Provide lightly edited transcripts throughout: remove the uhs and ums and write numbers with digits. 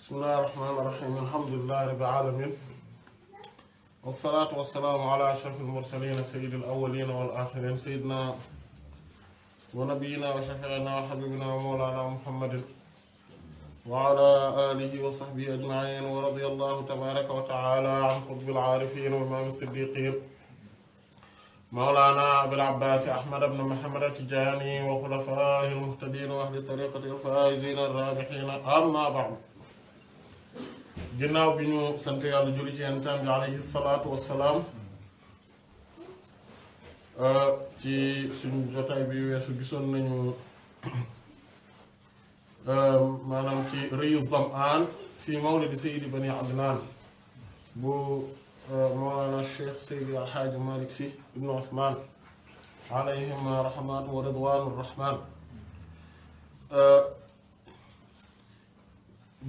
بسم الله الرحمن الرحيم الحمد لله رب العالمين والصلاة والسلام على أشرف المرسلين سيد الأولين والآخرين سيدنا ونبينا وشفيعنا وحبيبنا ومولانا محمد وعلى آله وصحبه أجمعين ورضي الله تبارك وتعالى عن قطب العارفين وإمام الصديقين مولانا أبي العباس أحمد بن محمد التجاني وخلفائه المهتدين وأهل طريقة الفائزين الرابحين أما بعد ginnaaw bi ñu sant yàlla julli ci yentam bi alayhi salaatu wassalaam ci suñu jotaay bi weesu gisoon nañu maanaam ci rëyu Zam'aan fi mawlidi Sayyidi Bani Adnaan bu Mawlana Cheikh Seydi Alxaaji Malick Sy ibnu Usmaan alayhim rahmatu wa ridwaanu rahmaan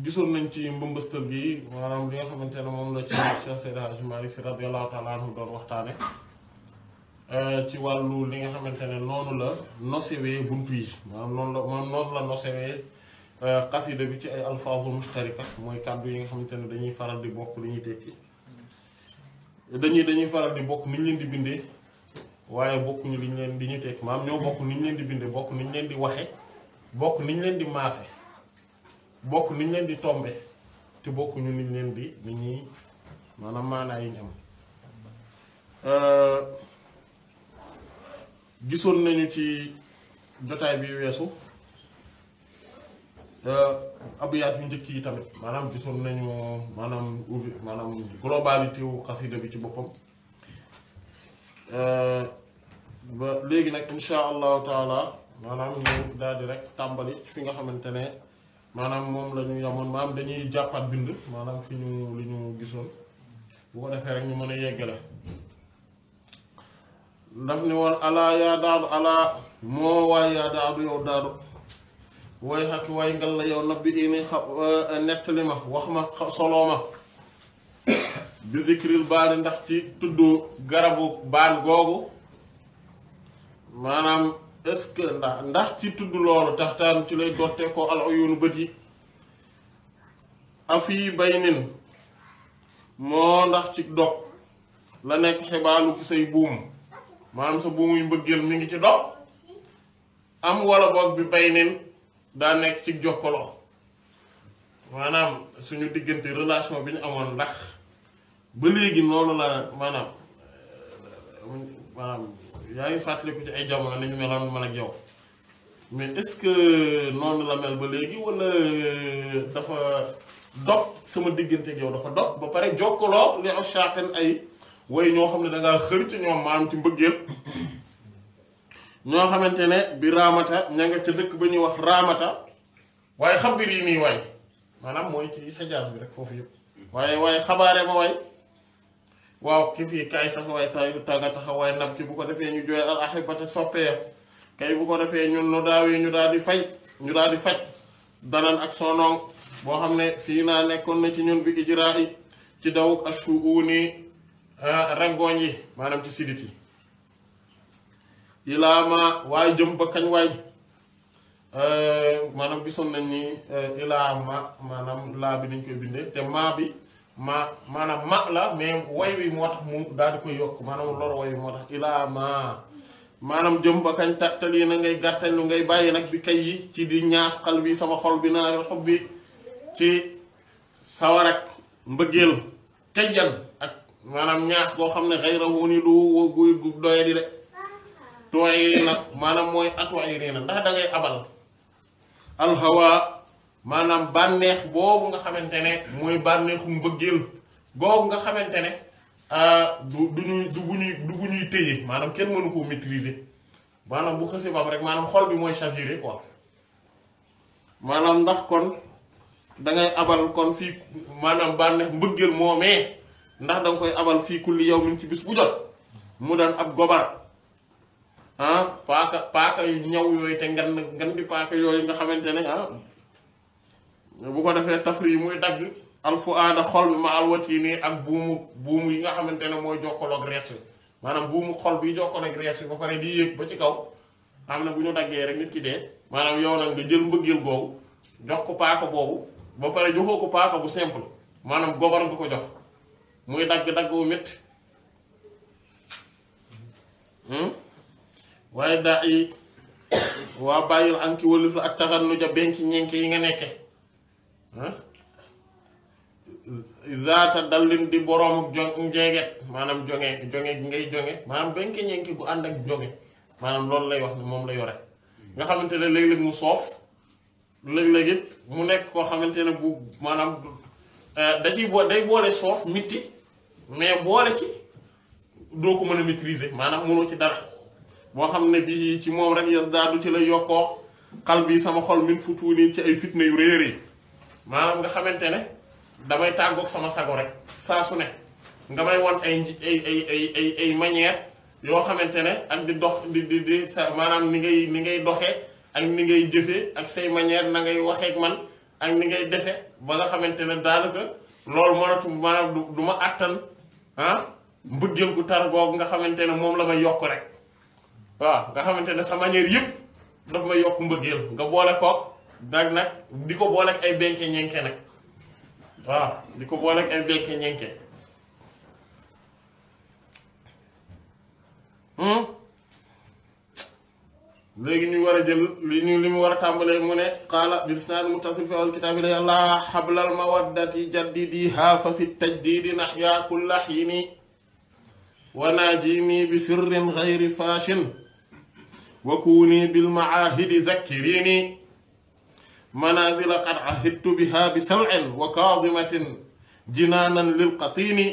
gisoon nañ ci mbëmbëstal gi maanaam li nga xamante ne moom la ci Cheikh Seydi Hadji Malick Sy radiyallahu taala anhu doon waxtaane ci wàllu li nga xamante ne noonu la nosewee buntu yi maanaam noonu la nosewee xasida bi ci ay alfaazu mushtarika mooy kàddu yi nga xamante ne dañuy faral di bokk li ñuy tekki dañuy faral di bokk ni ñu leen di bindee waaye bokkuñu li ñu leen di ñu tekki maanaam ñoo bokk ni ñu leen di bindee bokk ni ñu leen di waxe bokk ni ñu leen di maase bokk ni ñu leen di tombe te bokkuñu ni ñu leen di ni ñuy maanaam maanaa yi ñu am gisoon nañu ci jotaay bi weesu abiyaat yu njëkk yi tamit maanaam gisoon nañu maanaam globalité wu xasida bi ci boppam ba léegi nag insha allahu taala maanaam ñu daal di rek tàmbali fi nga xamante ne maanaam moom la ñu yamoon maanaam dañuy jàppaat bind maanaam fi ñu li ñu gisoon bu ko defee rek ñu mën a yeggale daf ni woon alaa yaa daadu alaa moo waay yaa daadu yow daadu way xakki way ngal la yow nabbi ini nettali ma wax ma soloo ma bi zikril baani ndax ci tudd garabu baan googu maanaam est-ce que ndax ci tudd loolu taxtaan ci lay dotte ko al uyunu bët yi afi baynin moo ndax ci dog la nekk xibaalu ki say buum maanaam sa buumuy mbëggeel mi ngi ci dog am wala boog bi baynin daa nekk ci jokkaloo maanaam suñu diggante relation bi ñu amoon ndax ba léegi noonu la maanaam yaa ngi fàttaliku ci ay jamono ni ñu meloon man ak yow mais est-ce que noonu la mel ba léegi wala dafa dog sama diggante ak yow dafa dog ba pare jokkaloo li ashaqen ay way ñoo xam ne dangaa xër ci ñoom maanaam ci mbëggeel ñoo xamante ne bi raamata ña nga ca dëkk ba ñuy wax raamata waaye xabir yi nii waay maanaam mooy ci Xijaas bi rek foofu yëpp waaye xabaare ma waay waaw ki fii kay sax waay tànga taxa waaye nab ki bu ko defee ñu jooy al ahibata soppee kay bu ko defee ñun nu daawee ñu daal di faj danan ak sonoŋ boo xam ne fii naa nekkoon na ci ñun bi ijraa yi ci dawuk ashuuni rangooñ yi maanaam ci sidit yi ilaa ma waaye jëm ba kañ waay maanaam gisoon nañ ni ilaa ma maanaam laa bi dañ koy bindee te maa bi maanaam ma la mais way wi moo tax mu daal di koy yokk maanaam lor way wi moo tax ilaa ma maanaam jëm ba kañ tàttali na ngay gàttañ lu ngay bàyyi nag bi kay yi ci di ñaas xal bi sama xol bi naareel xob bi ci sawar ak mbëggeel kayjan ak maanaam ñaas boo xam ne xayra wu ni lu guy gu doye di de tooy nag maanaam mooy atuwaay na ndax da ngay abal alhawa maanaam bànneex boobu nga xamante ne mooy bànneexu mbëggeel boobu nga xamante ne du gu ñuy téye maanaam kenn mënu koo maîtriser maanaam bu xësee bam rek maanaam xol bi mooy chaviré quoi maanaam ndax kon dangay abal kon fii maanaam bànneex mbëggeel moomee ndax danga koy abal fii kulli yow min ci bis bu jot mu daan ab gobar paaka yu ñaw yooyu te ngan di paaka yooyu nga xamante ne bu ko defee tafri yi muy dagg alfu aada xol bi ma alwati nii ak buumu yi nga xamante ne mooy jokkaloog rees bi maanaam buumu xol bi jokkaloog rees bi ba pare di yéeg ba ci kaw xam ne bu ñu daggee rek nit ki dee maanaam yow nag nga jël mbëggeel googu jox ko paaka boobu ba pare joxoo ko paaka bu simple maanaam gobar nga ko jox muy dagg-dagg wu métti waaye daa yi waa bàyyil anki wëlif la ak taxar nu ja benki ñenke yi nga nekke zaata dallin di boroomu njeeget maanaam jonge gi ngay jonge maanaam benki ñenke gu ànd ak jonge maanaam loolu lay wax ni moom la yore nga xamante ne léeg-léeg mu soof léeg-léeg it mu nekk koo xamante ne bu maanaam da ciy day boole soof mitti mais boole ci doo ko mën a maîtriser maanaam mënoo ci dara boo xam ne bii ci moom rek yas daadu ci lay yokkoo xal bi sama xol min futuuni ci ay fitna yu réer yi maanaam nga xamante ne damay tàggoog sama sago rek saa su ne nga may won ay manière yoo xamante ne ak di dox di sa maanaam ni ngay doxee ak ni ngay jëfee ak say manière na ngay waxeek man ak ni ngay defe ba nga xamante ne daanaka loolu mënatu maanaam du ma àttan mbëggeel gu tar googu nga xamante ne moom la may yokk rek waaw nga xamante ne sa manière yëpp daf may yokk mbëggeel nga boole ko nag di ko boole ak ay benke ñenke nag waaw di ko boole ak ay benke ñenke léegi ñu war a jël li mu war a tàmbalee mu ne qaala bil isnaad muttasil fi awwal kitaabi la yàlla xablal mawaddati jaddidihaa fa fi tajdiidi naxyaa kulla xiini wa naajini bi sirrin gayri faashin wa kuuni bil macaahidi zakkiriini manaazila qad ahidtu bihaa bi samcin wa kaadimatin jinaanan lil qatiini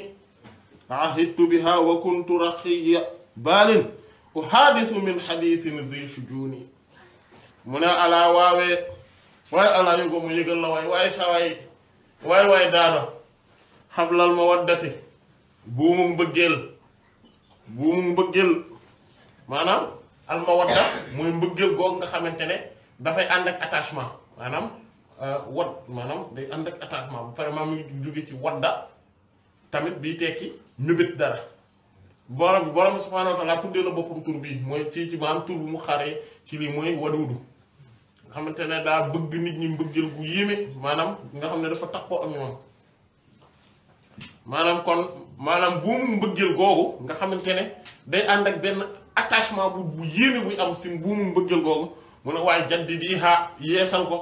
ahidtu bihaa wa kuntu raqiya baalin uhaadisu min xadiisin zi shujuuni mu ne alaa waawee waaye alaa yógo mu yëgal la waaye sa waay daado xablal mawaddati buumu mbëggeel maanaam al mawadda mooy mbëggeel googu nga xamante ne dafay ànd ak attachement maanaam maanaam day ànd ak attachement bu pare maam mu jóge ci wadda tamit bii tekki mébét dara borom subhaanahu wa taala tuddee la boppam tur bii mooy ci maanaam tur bu mu xaree ci lii mooy waduudu nga xamante ne daa bëgg nit ñi mbëggeel gu yéeme maanaam nga xam ne dafa takkoo ak ñoom maanaam kon maanaam buumu mbëggeel googu nga xamante ne day ànd ak benn attachement bu yéeme buy am si buumu mbëggeel googu mu ne waaye jaddi di yeesal ko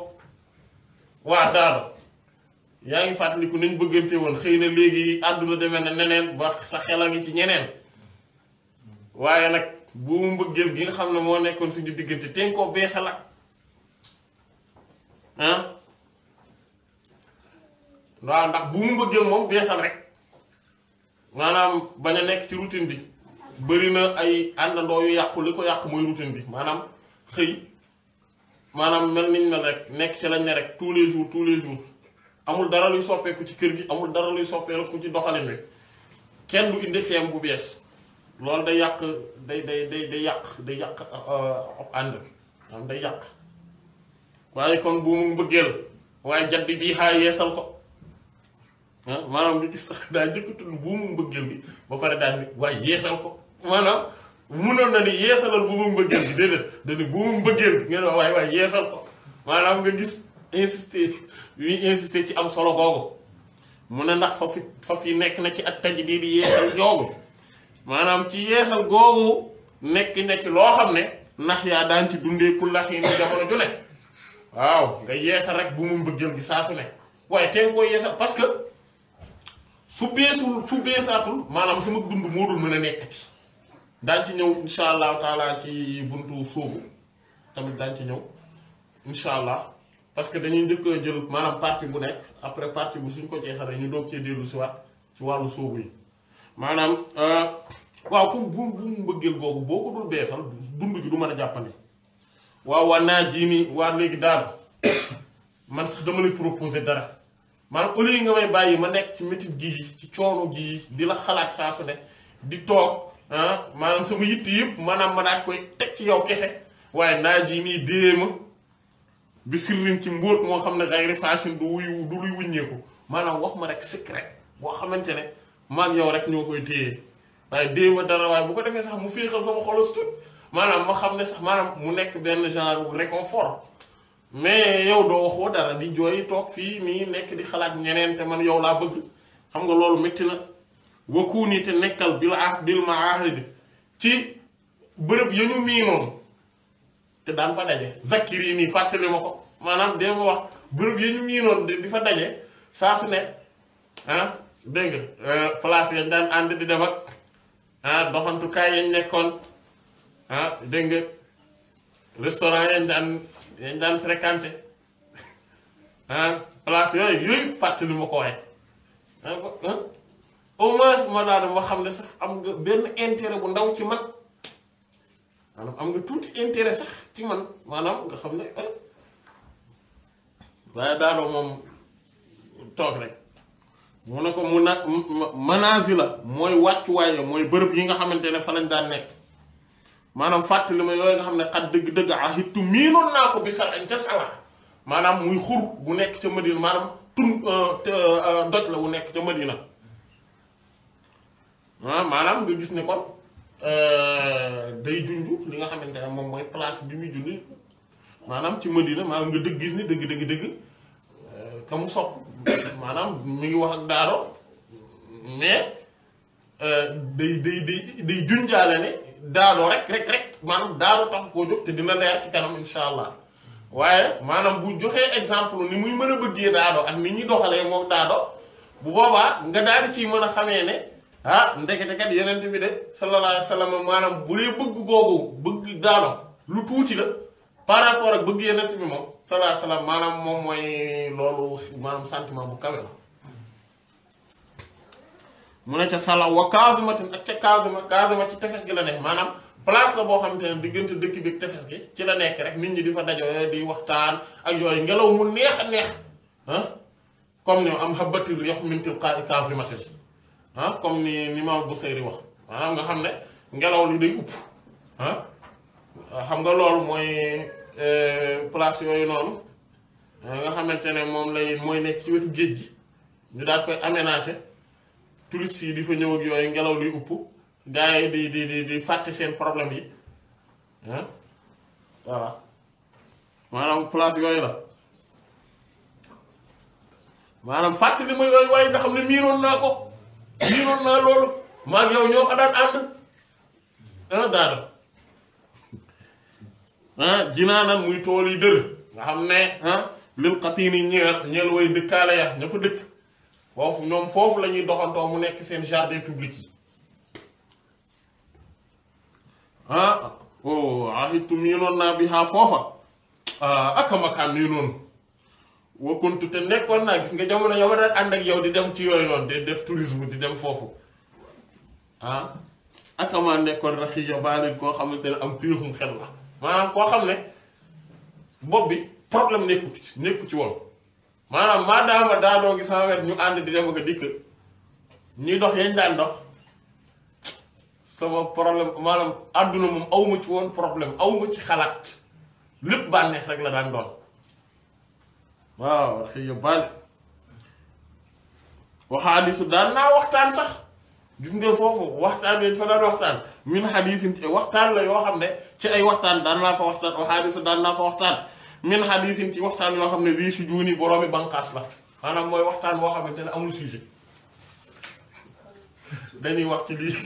waa daado yaa ngi fàttaliku nañ bëggante woon xëy na léegi àdduna demee na neneen ba sa xel a ngi ci ñeneen waaye nag buumu mbëggeel gi nga xam ne moo nekkoon suñu diggante te nga koo beesalaat waaw ndax buumu mbëggeel moom beesal rek maanaam bañ a nekk ci routine bi bëri na ay àndandoo yu yàqu li ko yàq mooy routine bi maanaam xëy maanaam mel niñ mel rek nekk ci lañ ne rek tous les jours amul dara luy soppeeku ci kër gi amul dara luy soppeeku ci doxalin wi kenn du indi feem bu bees loolu day yàq day yàq ànd am day yàq waaye kon bu mu mbëggeel waaye jaddi bii xaay yeesal ko maanaam nga gis sax daa njëkk tudd bu mu mbëggeel gi ba pare daal ni waaye yeesal ko maanaam munoon na ni yeesalal bu mu mbëggeel gi déedéet dañu bu mu mbëggeel gi ngeen wax waaye yeesal ko maanaam nga gis insister ci am solo googu mu ne ndax fa fi nekk na ci ak tajdiid di yeesal googu maanaam ci yeesal googu nekk loo xam ne ndax yaa daan ci dundee ku lax yi ni jamono ju ne waaw nga yeesal rek bu mu mbëggeel gi saa su ne waaye tey koo yeesal parce que su beesaatul maanaam sama dund moo dul mën a nekkati daan ci ñëw insha allahu taala ci buntu sóobu tamit daan ci ñëw insha allah parce que dañuy njëkk a jël maanaam partie bu nekk après partie bu suñ ko jeexalee ñu doog cee dellu si waat ci wàllu sóobu yi maanaam waaw pour bu mbëggeel googu boo ko dul beesal dund gi du mën a jàppandi waaw waa naa jii nii waa léegi daal man sax dama lay proposer dara maanaam au lieu nga may bàyyi ma nekk ci métit gii ci coono gii di la xalaat saa su ne di toog maanaam sama yitt yëpp maanaam ma daat koy teg ci yow kese waaye naa jii nii déema bi sirrin ci mbóot moo xam ne gayri fashion du luy wuññeeku maanaam wax ma rek secret boo xamante ne maag yow rek ñoo koy téye waaye déema dara waaye bu ko defee sax mu féexal sama xolos tut maanaam ma xam ne sax maanaam mu nekk benn genre réconfort mais yow doo waxoo dara di jooy toog fii nii nekk di xalaat ñeneen te man yow laa bëgg xam nga loolu métti na wakuuni te nekkal bil maahidi ci bërëb ya ñu miinoon te daan fa daje zakkiri nii fàttali ma ko maanaam dee ma wax bërëb ya ñu miinoon di fa daje saa su ne ah dégg nga place yañ daan ànd di dem ak doxantukaay yañ nekkoon dégg nga restaurant yañ daan fréquenté place yooyu fàttali ma ko waaye au moins ma daal ma xam ne sax am nga benn intérêt bu ndaw ci man maanaam am nga tuuti intérêt sax ci man maanaam nga xam ne waaye daadoo moom toog rek mu ne ko mu nag manazil la mooy wàccuwaay la mooy bërëb yi nga xamante ne fa lañ daan nekk maanaam fàttali ma yooyu nga xam ne xat dëgg-dëgg ahittu miinoon naa ko bi salañ ca sala maanaam muy xur bu nekk ca Madina maanaam doj la bu nekk ca Madina maanaam nga gis ne kon day junj li nga xamante ne moom mooy place bi muy junj maanaam ci Madina maanaam nga dëgg gis ni dëgg ka mu sopp maanaam mi ngi wax ak daado mais day junjaale ne daado rek maanaam daado tax koo jóg te dina leer ci kanam insha allah waaye maanaam bu joxee exemple ni muy mën a bëggee daado ak ni ñuy doxalee moom daado bu boobaa nga daal di ciy mën a xamee ne ndekete kat yeneen bi de sallallahu alayhi wa sallam maanaam bu dee bëgg googu bëgg daado lu tuuti la par rapport ak bëgg yeneen bi moom sallallahu alayhi wa sallam maanaam moom mooy loolu maanaam sentiment bu kawe la mu ne ca sala wa Kazimatin ak ca Kazima ci tefes gi la nekk maanaam place la boo xamante ne diggante dëkk bi ak tefes gi ci la nekk rek nit ñi di fa dajoo di waxtaan ak yooyu ngelaw mu neex a neex comme ni am habatir yox min tilqaa'i Kazimatin comme ni Imaam Busayri wax maanaam nga xam ne ngelaw li day upp xam nga loolu mooy place yooyu noonu nga xamante ne moom lay mooy nekk ci wetu géej gi ñu daal koy aménager touristes yi di fa ñëw ak yooyu ngelaw liy upp gars yi di fàtte seen problème yi voilà maanaam place yooyu la maanaam fàttali ma yooyu waaye nga xam ne miinoon naa loolu maa ngi yow ñoo ko daan ànd daada jinaanan muy tool yi dër nga xam ne lil xatiini ñeel way dëkkaale ya ña fa dëkk foofu la ñuy doxantoo mu nekk seen jardin public yi ahittu miinoon naa bi xaa foofa akamakaan miinoon wakuntu te nekkoon naa gis nga jamono yow daan ànd ak yow di dem ci yooyu noonu di def tourisme di dem foofu akamaa nekkoon raxiya baalin koo xamante ne am piixum xel la maanaam koo xam ne bopp bi problème nekku ci woon maanaam maa daama daadoo gi sama wet ñu ànd di dem ak a dikk ñuy dox yañ daan dox sama problème maanaam àdduna moom awma ci woon problème awma ci xalaat lépp bànneex rek la daan doon waaw xëy ya bànni waxaadisu daan naa waxtaan sax gis nga foofu waxtaan yañ fa daan waxtaan min xadiisin ci waxtaan la yoo xam ne ci ay waxtaan daan naa fa waxtaan waxaadisu daan naa fa waxtaan min xadiisin ci waxtaan yoo xam ne zi si juuni boroomi banqaas la maanaam mooy waxtaan boo xamante ne amul sujet dañuy wax ci lii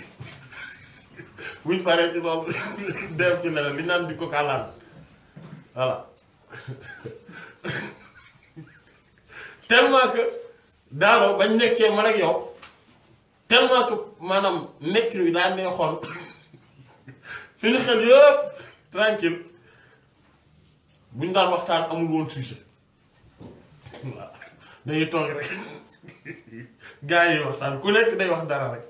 buñ paree ci loolu dem ci leneen li naan di ko kàllaan voilà tellement que daanoo bañ nekkee man ak yow tellement que maanaam nekk wi daa neexoon suñu xel yëpp tranquille buñ daan waxtaan amul woon sujet waaw dañuy toog rek gars yi waxtaan ku nekk day wax dara rek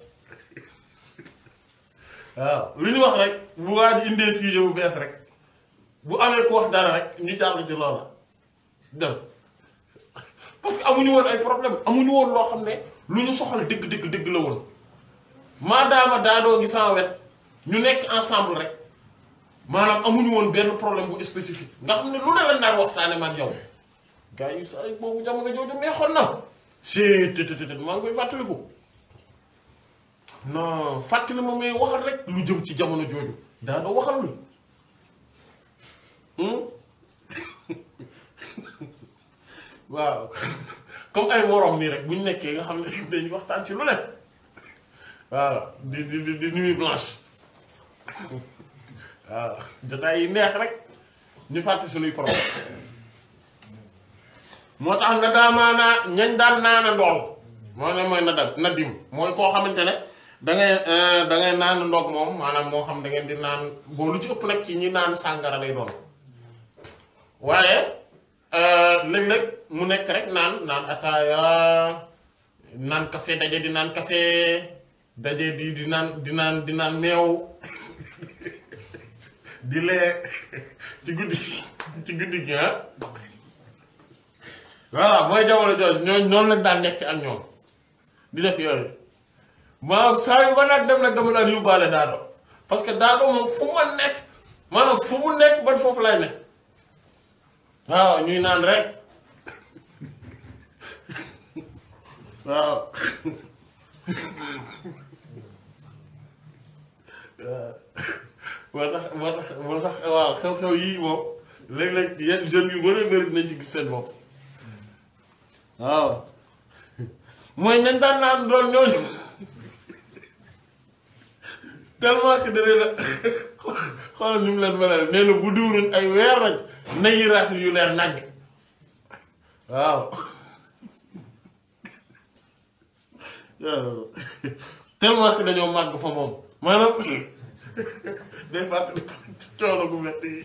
waaw lu ñu wax rek bu waa ji indee sujet bu bees rek bu amee ku wax dara rek ñu jàll ci loola dem parce que amuñu woon ay problème amuñu woon loo xam ne lu ñu soxla dëgg la woon maadaama daadoo gi sama wet ñu nekk ensemble rek maanaam amuñu woon benn problème bu spécifique nga xam ne lu ne lañ daan waxtaane ma ak yow gars yi saa boobu jamono jooju neexoon na si te maa ngi koy fàttaliku non fàttali ma may waxal rek lu jëm ci jamono jooju daadoo waxal waaw comme ay morom nii rek bu ñu nekkee nga xam ne dañuy waxtaan ci lu ne waaw di nuit blanche waaw jotaay yi neex rek ñu fàtte suñuy problème moo tax na daamaanaa ñañ daan naana ndool moo ne mooy nadim mooy koo xamante ne dangay naan ndoog moom maanaam moo xam da ngeen di naan boo lu ci ëpp nag ci ñi naan sàngara lay doon waaye léeg-léeg mu nekk rek naan ataaya naan café daje di naan café daje di naan meew di lee ci guddi gi ah voilà mooy jamono jooju noonu lañ daan nekk ak ñoom di def yooyu maanaam saa yu ba nag dem nag dama daan yóbbaale daado parce que daado moom fu ma nekk maanaam fu mu nekk ban foofu lay nekk waaw ñuy naan rek waaw moo tax waaw xew-xew yii moom léeg-léeg yenn jeunes yu bari bari nañ ci gis seen bopp waaw mooy ñañ daan naan doon ñooñu tellement que dane la xoolal ni mu leen melal nee na bu diwlin ay weer rek na yiraat yu leer nagg waaw tellement que dañoo màgg fa moom maanaam day fàttali coono gu metti yi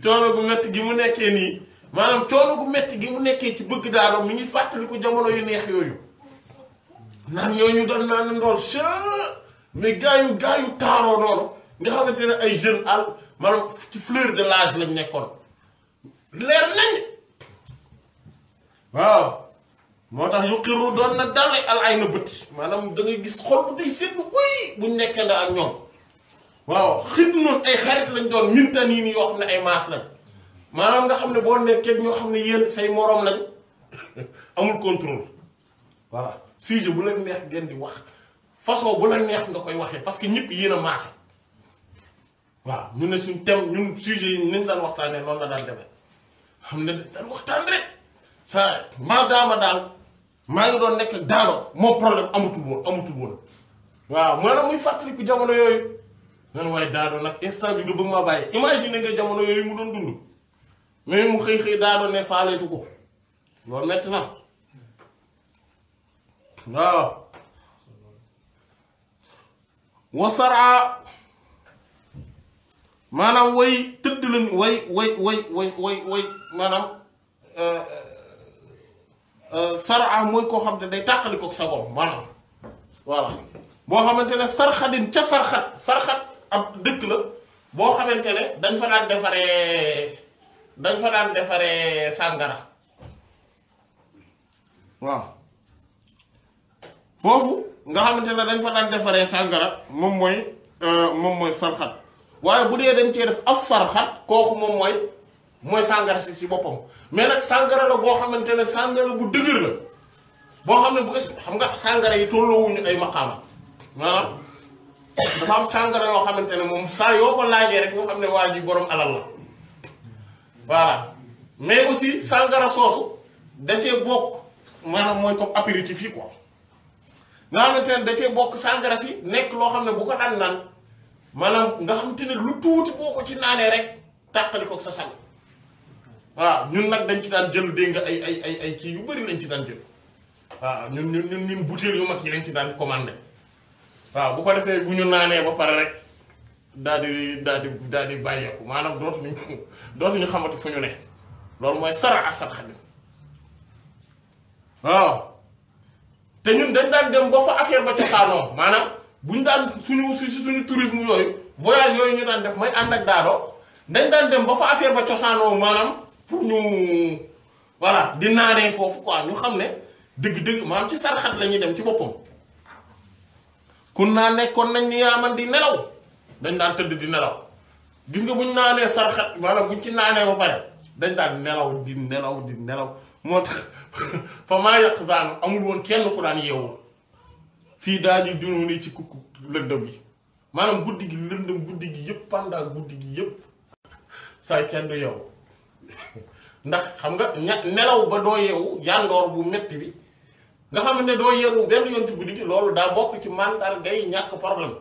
coono gu metti gi mu nekkee nii maanaam coono gu metti gi mu nekkee ci bëgg daalo mi ngi fàttali ko jamono yu neex yooyu naan ñooñu doon naan ndool mais gaa yu taaroo noonu nga xamante ne ay jeunes al maanaam ci fleur de l'âge lañ nekkoon leer nañ waaw moo tax yu xiru doon na dalay al ay na bët maanaam da ngay gis xol bu day seetlu uy buñ nekkee ak ñoom waaw xit noonu ay xarit lañ doon mintan yi nii yoo xam ne ay maas lañ maanaam nga xam ne boo nekkee ñoo xam ne yéen say moroom lañ amul contrôle voilà sujet bu la neex ngeen di wax façon bu la neex nga koy waxee parce que ñëpp yéen a maase waaw ñu ne suñ thème ñun sujet yi nañ daan waxtaanee noonu la daan demee xam ne daan waxtaan rek saa maadaama daal maa ngi doon nekk daado moom problème amatul woon waaw maanaam muy fàttaliku jamono yooyu nan waaye daado nag instant bi nga bëgg maa bàyyi imagine nga jamono yooyu mu doon dund mais mu xëy daado ne faaleetu ko loolu metti na waaw wasaraa maanaam way tëdd lañ way maanaam saraa mooy koo xam te day tàqali ko sa bopp maanaam voilà boo xamante ne sarxadin ca sarxat ab dëkk la boo xamante ne dañ fa daan defaree sàngara waaw foofu nga xamante ne dañ fa daan defaree sàngara moom mooy sarxat waaye bu dee dañ cee def af sarxat kooku moom mooy sàngara si ci boppam mais nag sàngara la boo xamante ne sàngara bu dëgër la boo xam ne bu xam nga sàngara yi tolloowuñu ay maqaama maanaam dafa am sàngara yoo xamante ne moom saa yoo ko laajee rek nga xam ne waa ji boroom alal la voilà mais aussi sàngara soosu da cee bokk maanaam mooy comme apéritif yi quoi nga xamante ne da cee bokk sàngara si nekk loo xam ne bu ko daan naan maanaam nga xamante ne lu tuuti boo ko ci naanee rek tàqali ko sa sang waaw ñun nag dañ ci daan jël dégg nga ay kii yu bari lañ ci daan jël waaw ñun butéel yu mag yi lañ ci daan commandé waaw bu ko defee bu ñu naanee ba pare rek daal di bàyyeeku maanaam dootuñu xamati fu ñu ne loolu mooy sara asar xadim waaw te ñun dañ daan dem ba fa affaire ba cosaanoo maanaam bu ñu daan suñu tourisme yooyu voyage yooyu ñu daan def may ànd ak daado dañ daan dem ba fa affaire ba cosaanoo maanaam pour ñu voilà di naanee foofu quoi ñu xam ne dëgg-dëgg maanaam ci sarxat la ñuy dem ci boppam kun naa nekkoon nañ ni yaa man di nelaw dañ daan tëdd di nelaw gis nga bu ñu naanee sarxat maanaam bu ñu ci naanee ba pare dañ daan nelaw di nelaw moo tax fa maa yàq zaanu amul woon kenn ku daan yeewu fii daal di junóo ni ci kukku lëndëm yi maanaam guddi gi lëndëm guddi gi yëpp pendant guddi gi yëpp saay kenn du yeewu ndax xam nga nelaw ba doo yeewu yàndoor bu metti bi nga xam ne doo yeewu benn yoon ci guddi gi loolu daa bokk ci mandargay ñàkk problème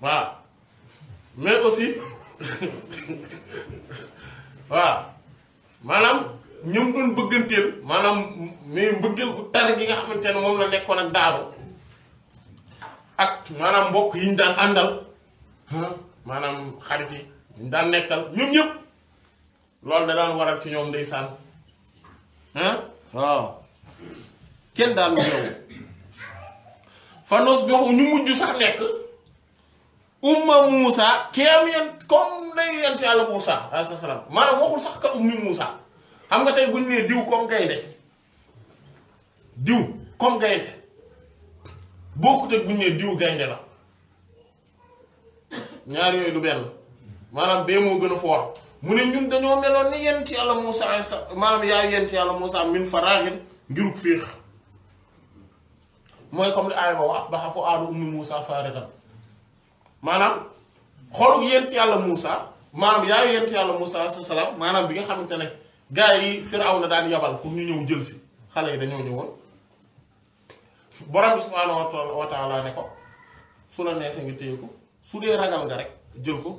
voilà mais aussi voilà maanaam ñoom doon bëgganteel maanaam mais mbëggeel bu tar gi nga xamante ne moom la nekkoon ak Daado ak maanaam mbokk yi ñu daan àndal maanaam xarit yi ñu daan nekkal ñoom ñëpp loolu da daan waral ci ñoom ndeysaan waaw kenn daal lu ñëw fanos bi waxu ñu mujj sax nekk umma Muusa kéem yeen comme day yent yàlla Muusa alayhi salaam maanaam waxul sax ka ummi Muusa xam nga tey bu ñu nee diw comme gaynde diw comme gaynde bokkut ak bu ñu nee diw gaynde la ñaar yooyu du benn maanaam bee moo gën a foor mu ne ñun dañoo meloon ni yent yàlla Muusa maanaam yaay yent yàlla Muusa min faraaxin ngiruk féex mooy comme li aaya ba wax asbaha fu'aadu ummi Muusa faarigan maanaam xoluk yent yàlla Muusa maanaam yaayu yent yàlla Muusa alayhi salaam maanaam bi nga xamante ne gaa yi Firawna daan yabal pour ñu ñëw jël si xale yi dañoo ñëwoon borom bi subhaanahu wa taala ne ko su la neexee nga téye ko su dee ragal nga rek jël ko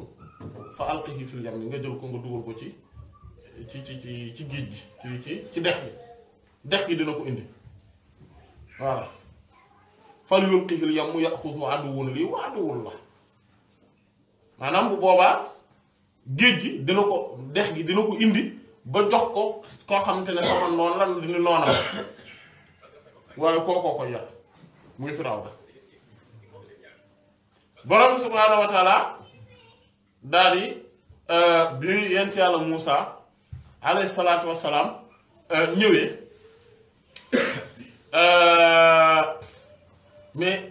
fa alqihi fil yam nga jël ko nga dugal ko ci géej gi ci dex gi dex gi dina ko indi voilà fal yulqihil yam yaxudu aduwwun lii wa aduwwun la maanaam bu boobaa géej gi dina ko dex gi dina ko indi ba jox ko koo xamante ne sama noonu lan dina noonam waaye kookoo koy yàq muy Firawna borom subhaanahu wa taala daal di bi yent yàlla Muusa alayhi salaatu wassalaam ñëwee mais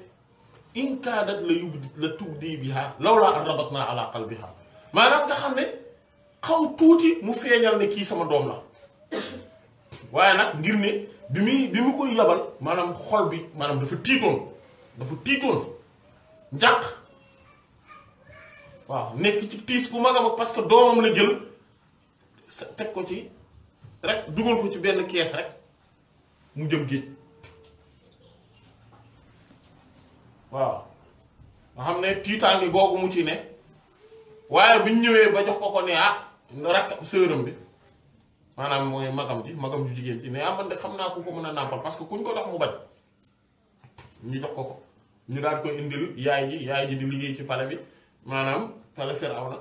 in kaadat la tubdi biha lawlaa an rabatnaa ala qalbiha maanaam nga xam ne xaw tuuti mu feeñal ne kii sama doom la waaye nag ngir ne bi mu koy yabal maanaam xol bi maanaam dafa tiitoon njàq waaw nekk ci tiis bu mag a mag parce que doomam la jël teg ko ci rek dugal ko ci benn kees rek mu jëm géej waaw nga xam ne tiitaange googu mu ci ne waaye bi ñu ñëwee ba jox ko ne rakk sëram bi maanaam mooy magam ju jigéen ji ne man de xam naa ku ko mën a nàmpal parce que kuñ ko dox mu bañ ñu jox ko ñu daal koy indil yaay ji di liggéey ci pale bi maanaam pale Firawna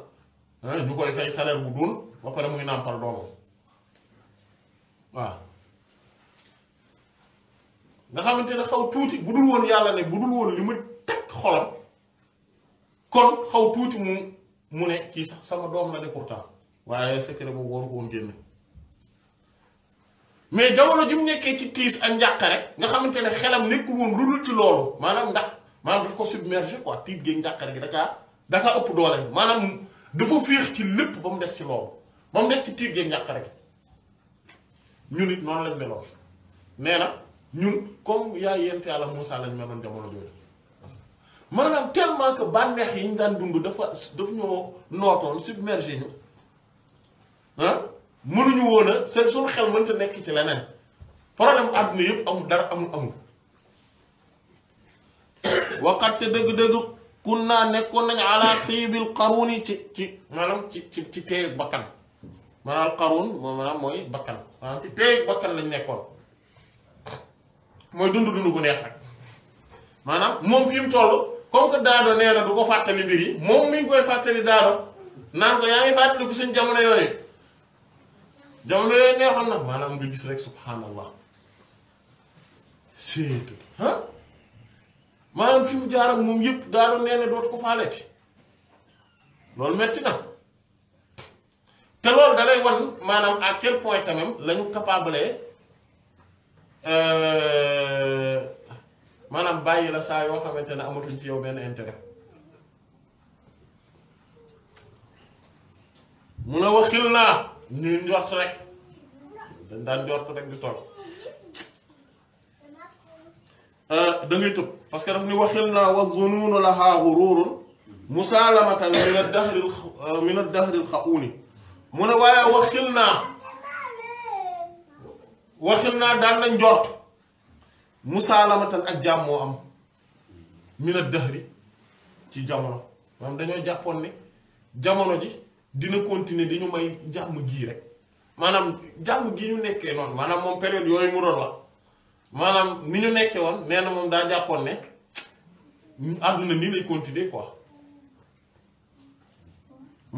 ñu koy fay salaire bu dul ba pare muy nàmpal doomam waaw nga xamante ne xaw tuuti bu dul woon yàlla ne bu dul woon li ma teg xolam kon xaw tuuti mu ne kii sax sama doom la de pourtant waaye secret boobu waru ko woon génne mais jamono ji mu nekkee ci tiis ak njàqare nga xamante ne xelam nekkul woon lu dul ci loolu maanaam ndax maanaam daf ko submerger quoi tiit géeg njàqare gi dakaa ëpp doole maanaam dafa féex ci lépp ba mu des ci loolu ba mu des ci tiit géeg njàqare gi ñun it noonu lañ meloon nee na ñun comme yaay yent yàlla Muusa lañ meloon jamono jooju maanaam tellement que bànneex yi ñu daan dund daf ñoo nootoon submerger ñu mënuñu woon a seen suñu xel mënta nekk ci leneen problème àdduna yëpp amul dara amul waqat te dëgg-dëgg kun naa nekkoon nañu ala xiibil qaruni ci maanaam ci teey bakkan maanaam qarun maanaam mooy bakkan maanaam ci teey bakkan lañ nekkoon mooy dund bu neex rek maanaam moom fi mu toll comme que Daado nee na du ko fàttali mbir yi moom mi ngi koy fàttali Daado naan ko yaa ngi fàttali ko suñ jamono yooyu neexoon na maanaam nga gis rek subhanallah seet maanaam fi mu jaar ak moom yëpp Daado nee na dootu ko faaleeti loolu metti na te loolu dalay wan maanaam à quel point quand même la ñu capable maanaam bàyyi la saa yoo xamante ne amatuñ ci yow benn intérêt mun a waxil naa ñu njort rek dañ daan njort rek di toog da ngay tëb parce que daf ni waxil naa wa zunuunu lahaa ghuruurun musaalamatan min ad-dahril xa'uuni mu ne waaye waxil naa daan nañ njort musaalamatan ak jàmm moo am mina dëhri ci jamono maanaam dañoo jàppoon ne jamono ji dina continuer di ñu may jàmm gii rek maanaam jàmm gi ñu nekkee noonu maanaam moom période yooyu mu doon wax maanaam ni ñu nekkee woon nee na moom daa jàppoon ne àdduna nii lay continuer quoi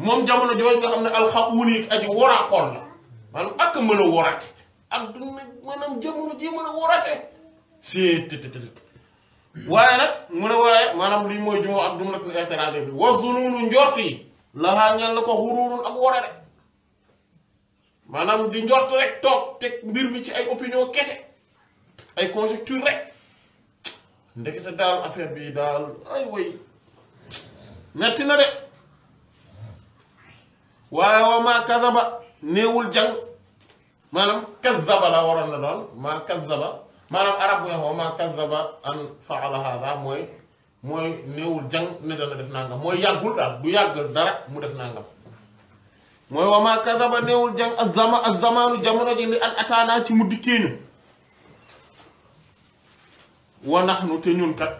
moom jamono jooju nga xam ne alxawuni aji woraakoon la maanaam ak mën a worate àdduna maanaam jamono ji mën a worate si waaye nag mu ne waaye maanaam lii mooy jumoo ak jumlatul i'tiraad bi wa zunuunu njort yi laxaa ñeel na ko xuruurun ak worate maanaam di njort rek toog teg mbir mi ci ay opinion kese ay conjecture rek ndekete daal affaire bi daal ay woy metti na de waaye wa maa kazaba néewul jàng maanaam kazaba la waroon na doon maa kazaba maanaam arab bu nga wa maa kazaba an faala hada mooy néewul jàng ne dana def nangam mooy yàggul daal du yàgg dara mu def nangam mooy wa maa kazaba néewul jàng ak zamaanu jamono ji li an ataanaa ci mu dikkeeñu wa nahnu te ñun kat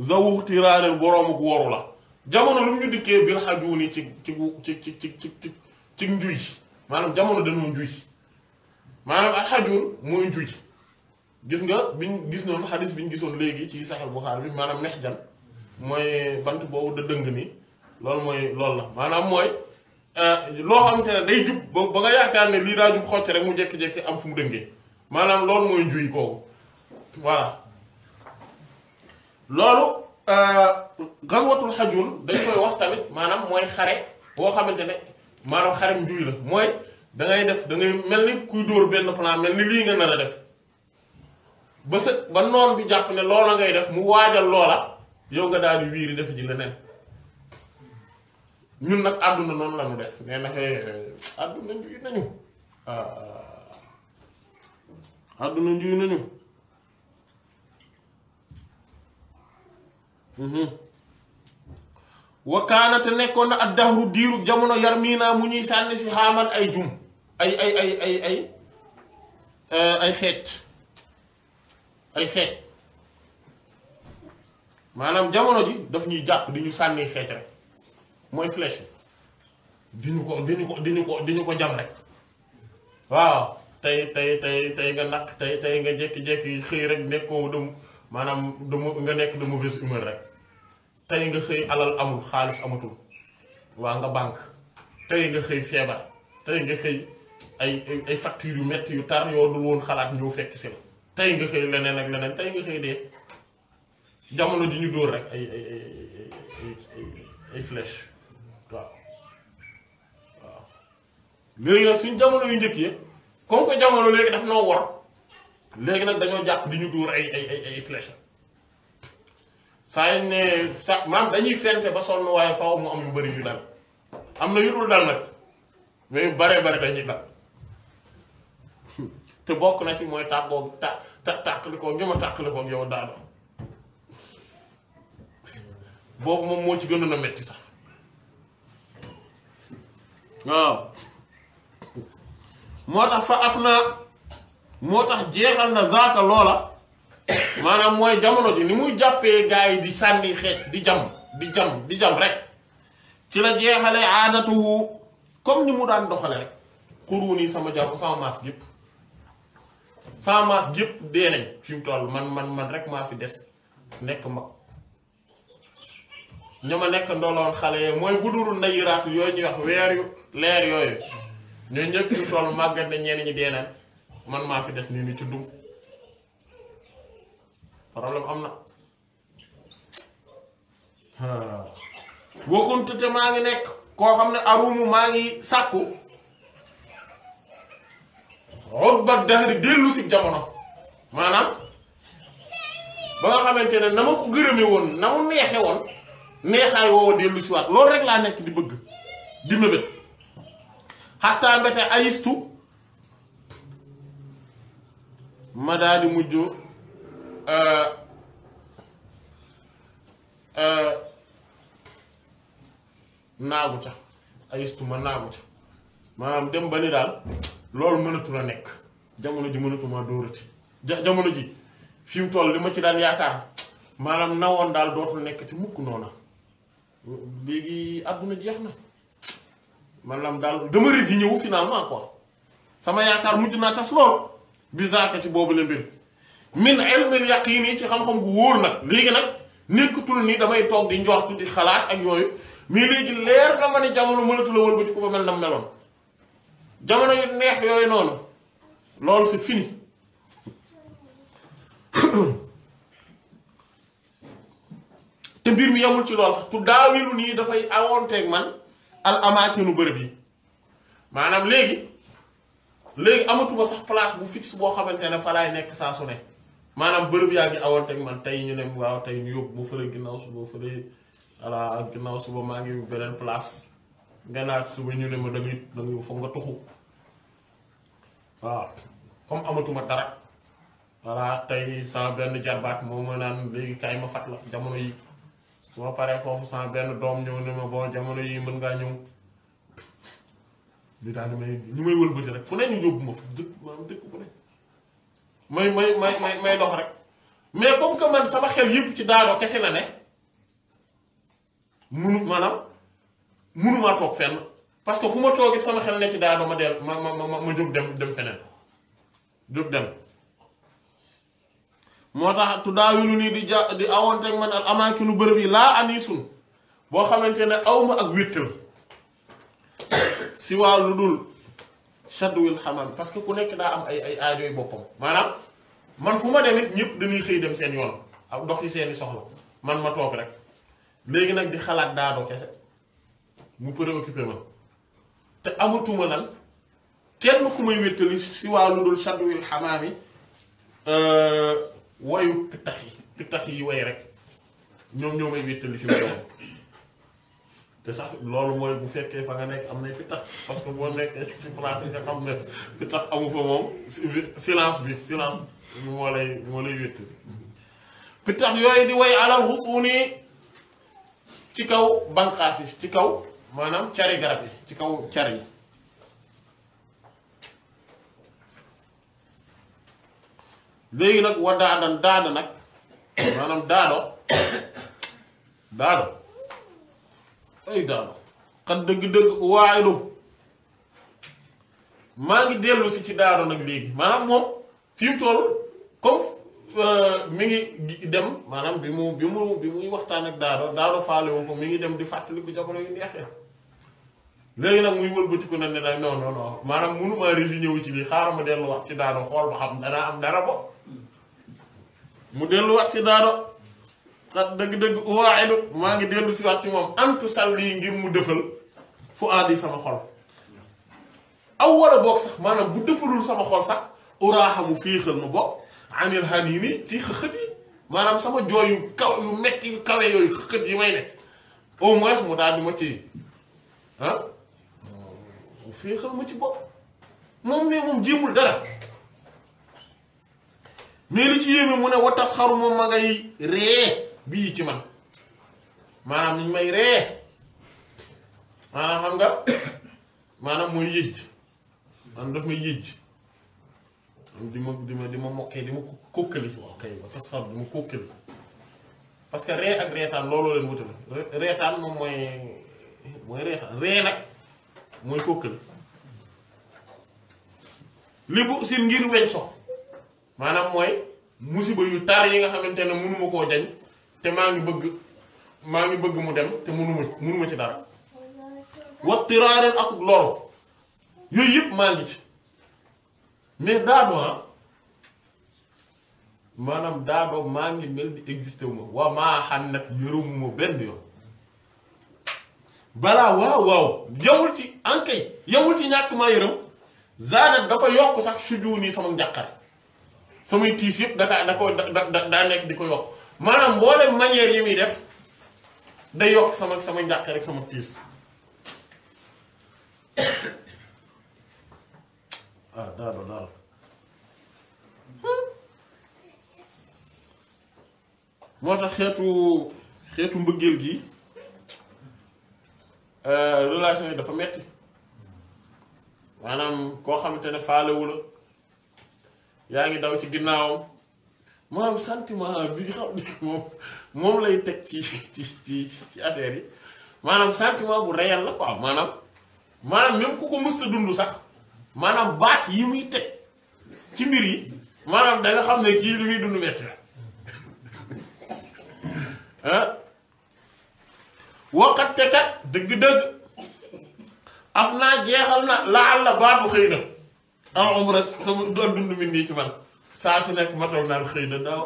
zawuxti raareel boroomu woru la jamono lu mu ñu dikkee bil xajuuni ci njuy maanaam jamono dañoo njuy maanaam ak xajuun mooy njuy gis nga biñ gis noonu xadis bi ñu gisoon léegi ci Sahih Bukhari bi maanaam mexjan mooy bant boobu da dëng nii loolu mooy loolu la maanaam mooy loo xamante ne day jub ba nga yaakaar ne lii daa jub xocc rek mu jékki-jékki am fu mu dëngee maanaam loolu mooy njuy kooku voilà loolu gazwatul xajun dañ koy wax tamit maanaam mooy xare boo xamante ne maanaam xarem njuy la mooy dangay mel ni kuy dóor benn plan mel ni lii nga nar a def ba noon bi jàpp ne loola ngay def mu waajal loola yow nga daal di wiiri def ji leneen ñun nag àdduna noonu la ñu def nee na àdduna njuy nañu àdduna njuy nañu wakaana te nekkoon na ak dahru diiru jamono yar mii naa mu ñuy sànni si xaaman ay jum ay xeej maanaam jamono ji daf ñuy jàpp di ñu sànni xeej rek mooy flèche di ñu ko jam rek waaw tey nga naq tey nga jékki-jékki xëy rek nekkoo dem maanaam nga nekk de mauvaise humeur rek tey nga xëy alal amul xaalis amatul waa nga banque tey nga xëy feebar tey nga xëy ay factures yu metti yu tar yoo dul woon xalaat ñëw fekk si la tey nga xëy leneen ak leneen tey nga xëy dee jamono ji ñu dóor rek ay flèche waaw léegi nag suñ jamono yu njëkk yi comme que jamono léegi daf noo wor léegi nag dañoo jàpp di ñu dóor ay flèche saa yi ne maam dañuy fente ba sonn waaye faaw mu am yu bari yu dal am na yu dul dal nag mais yu baree bari dañuy dal te bokk na ci mooy tàqalikoo gi ma tàqalikoo ak yow daado boobu moom moo ci gënoon a metti sax waaw moo tax fa af na moo tax jeexal na zaaka loola maanaam mooy jamono ji ni muy jàppee gars yi di sànni xeet di jam rek ci la jeexale aadatuhu comme ni mu daan doxale rek xuruun yi sama maas gépp dee nañ fi mu toll man rek maa fi des nekk mag ñama nekk ndoloon xale yooyu mooy bu duru ndayiraat yooyu ñuy wax weer yu leer yooyu ñooy ñëpp fi mu toll màggat ne ñenn ñi dee nañ man maa fi des nii ni ci dum problème am na wakkuntu te maa ngi nekk koo xam ne arumu maa ngi sàkku ba daxari dellu si jamono maanaam ba nga xamante ne na ma ko gërëme woon na mu neexe woon neexaay woowa dellu si waat loolu rek laa nekk di bëgg di mébét xattaa mbete ayistu ma daal di mujj naagu ca ayistu ma naagu ca maanaam dem ba ni daal loolu mënatu la nekk jamono ji mënatuma dóorati jamono ji fi mu toll li ma ci daan yaakaar maanaam nawoon daal dootul nekk ci mukk noona léegi àdduna jeex na maanaam daal dama résigné wu finalement quoi sama yaakaar mujj naa tas lool bisaaka ci boobu la mbir min ilmil yaqini ci xam-xam gu wóor nag léegi nag nekkatul ni damay toog di njortu di xalaat ak yooyu mais léegi leer na ma ne jamono mënatu la wëlbati ko ba mel na meloon jamono yu neex yooyu noonu loolu c'est fini te mbir mi yamul ci lool sax tu daawilu nii dafay awonteeg man al amaakinu bërëb yi maanaam léegi amatuma sax place bu fixe boo xamante ne fa laay nekk saa su ne maanaam bërëb yaa ngi awonteeg man tey ñu ne waaw tey ñu yóbbu ma fële ginnaaw suba fële voilà ginnaaw suba maa ngi beneen place gànnaat suba ñu ne ma da ngay foog nga tuxu waaw comme amatuma dara voilà tey sama benn jarbaat moo ma naan léegi kaay ma fat la jamono yi su ma paree foofu sama benn doom ñëw ne ma bon jamono yi mën ngaa ñëw li daal di may wëlbati rek fu ne ñu yóbbu ma fa dëkk maanaam dëkk bu ne may dox rek mais comme que man sama xel yëpp ci daadoo kese la ne munumaa toog fenn parce que fu ma toogit sama xel ne ci daadoo ma jóg dem feneen jóg dem moo tax tuddaawinu nii di awonteeg man al amaakinu bërëb yi laa anisun boo xamante ne awma ak wéttal si waa lu dul shadduwil xamaan parce que ku nekk daa am ay aajoy boppam maanaam man fu ma demit ñëpp dañuy xëy dem seen yoon ak dox yi seeni soxla man ma toog rek léegi nag di xalaat daadoo kese mu préoccupé ma te amatuma lan kenn ku may wéttali si waa lu dul shadduwil xamaan yi wayu pittax yi way rek ñoom ñoo may wéttali fi mu yoon te sax loolu mooy bu fekkee fa nga nekk am nay pittax parce que boo nekkee ci place yi nga xam ne pittax amu fa moom silence moo lay wéttali pittax yooyu di way alal xusuuni ci kaw banqaas yi ci kaw maanaam cari garab yi ci kaw car yi léegi nag wa daada nag maanaam daado ay daado xat dëgg-dëgg waayidu maa ngi dellu si ci daado nag léegi maanaam moom fi mu toll comme mi ngi dem maanaam bi muy waxtaan ak daado faalewu ko mi ngi dem di fàttaliku jamono yu neexee léegi nag muy wëlbatiku na ne da non maanaam mënumaa résigné wu ci lii xaaral ma delluwaat ci daado xool ba xam danaa am dara bo mu delluwaat si daado xat dëgg-dëgg waayidu maa ngi dellu si waat ci moom antu sàll yi ngir mu defal fu aadi sama xol aw wala boog sax maanaam bu defalul sama xol sax uraaxa mu féexal ma bokk anil hanini ci xëxët yi maanaam sama jooy yu kaw yu metti yu kawe yooyu xëxët yi may ne au moins mu daal di ma ci mu féexal ma ci bopp moom ne moom jéemul dara mais li ci yéeme mu ne wa tasxaru moom ma ngay ree bii ci man maanaam ñu may ree maanaam xam nga maanaam mooy yëj maanaam daf may yëj di ma mokkee di ma kókkali waaw kay wa tasxaru di ma kókkali parce que ree ak reetaan looloo leen wutale reetaan moom mooy reetaan ree nag mooy kókkali li bu si ngir weñ sox maanaam mooy musiba yu tar yi nga xamante ne mënuma koo jañ te maa ngi bëgg mu dem te mënuma ci dara waxtiraaren ak loro yooyu yëpp maa ngi ci mais daado maanaam daado maa ngi mel ni existé wu ma waa maa xam nag yërëmuma benn yoon balaa waaw yamul ci ankay yamul ci ñàkk maa yërëm zaadat dafa yokk sax suju nii sama njàqare samay tiis yëpp daa nekk di ko yokk maanaam mboolem manière yi muy def day yokk sama njàqare rek sama tiis daado moo tax xeetu mbëggeel gi relation yi dafa metti maanaam koo xamante ne faalewu la yaa ngi daw ci ginnaawam maanaam sentiment bi xam ne moom lay teg ci affaire yi maanaam sentiment bu réel la quoi maanaam même ku ko mësta dund sax maanaam baat yi muy teg ci mbir yi maanaam da nga xam ne kii li muy dund metti la ah waxatte kat dëgg-dëgg af naa jeexal na laal la baatu xëy na al umra sama doon dund mi nii ci man saa su nekk ma toog naan xëy na daaw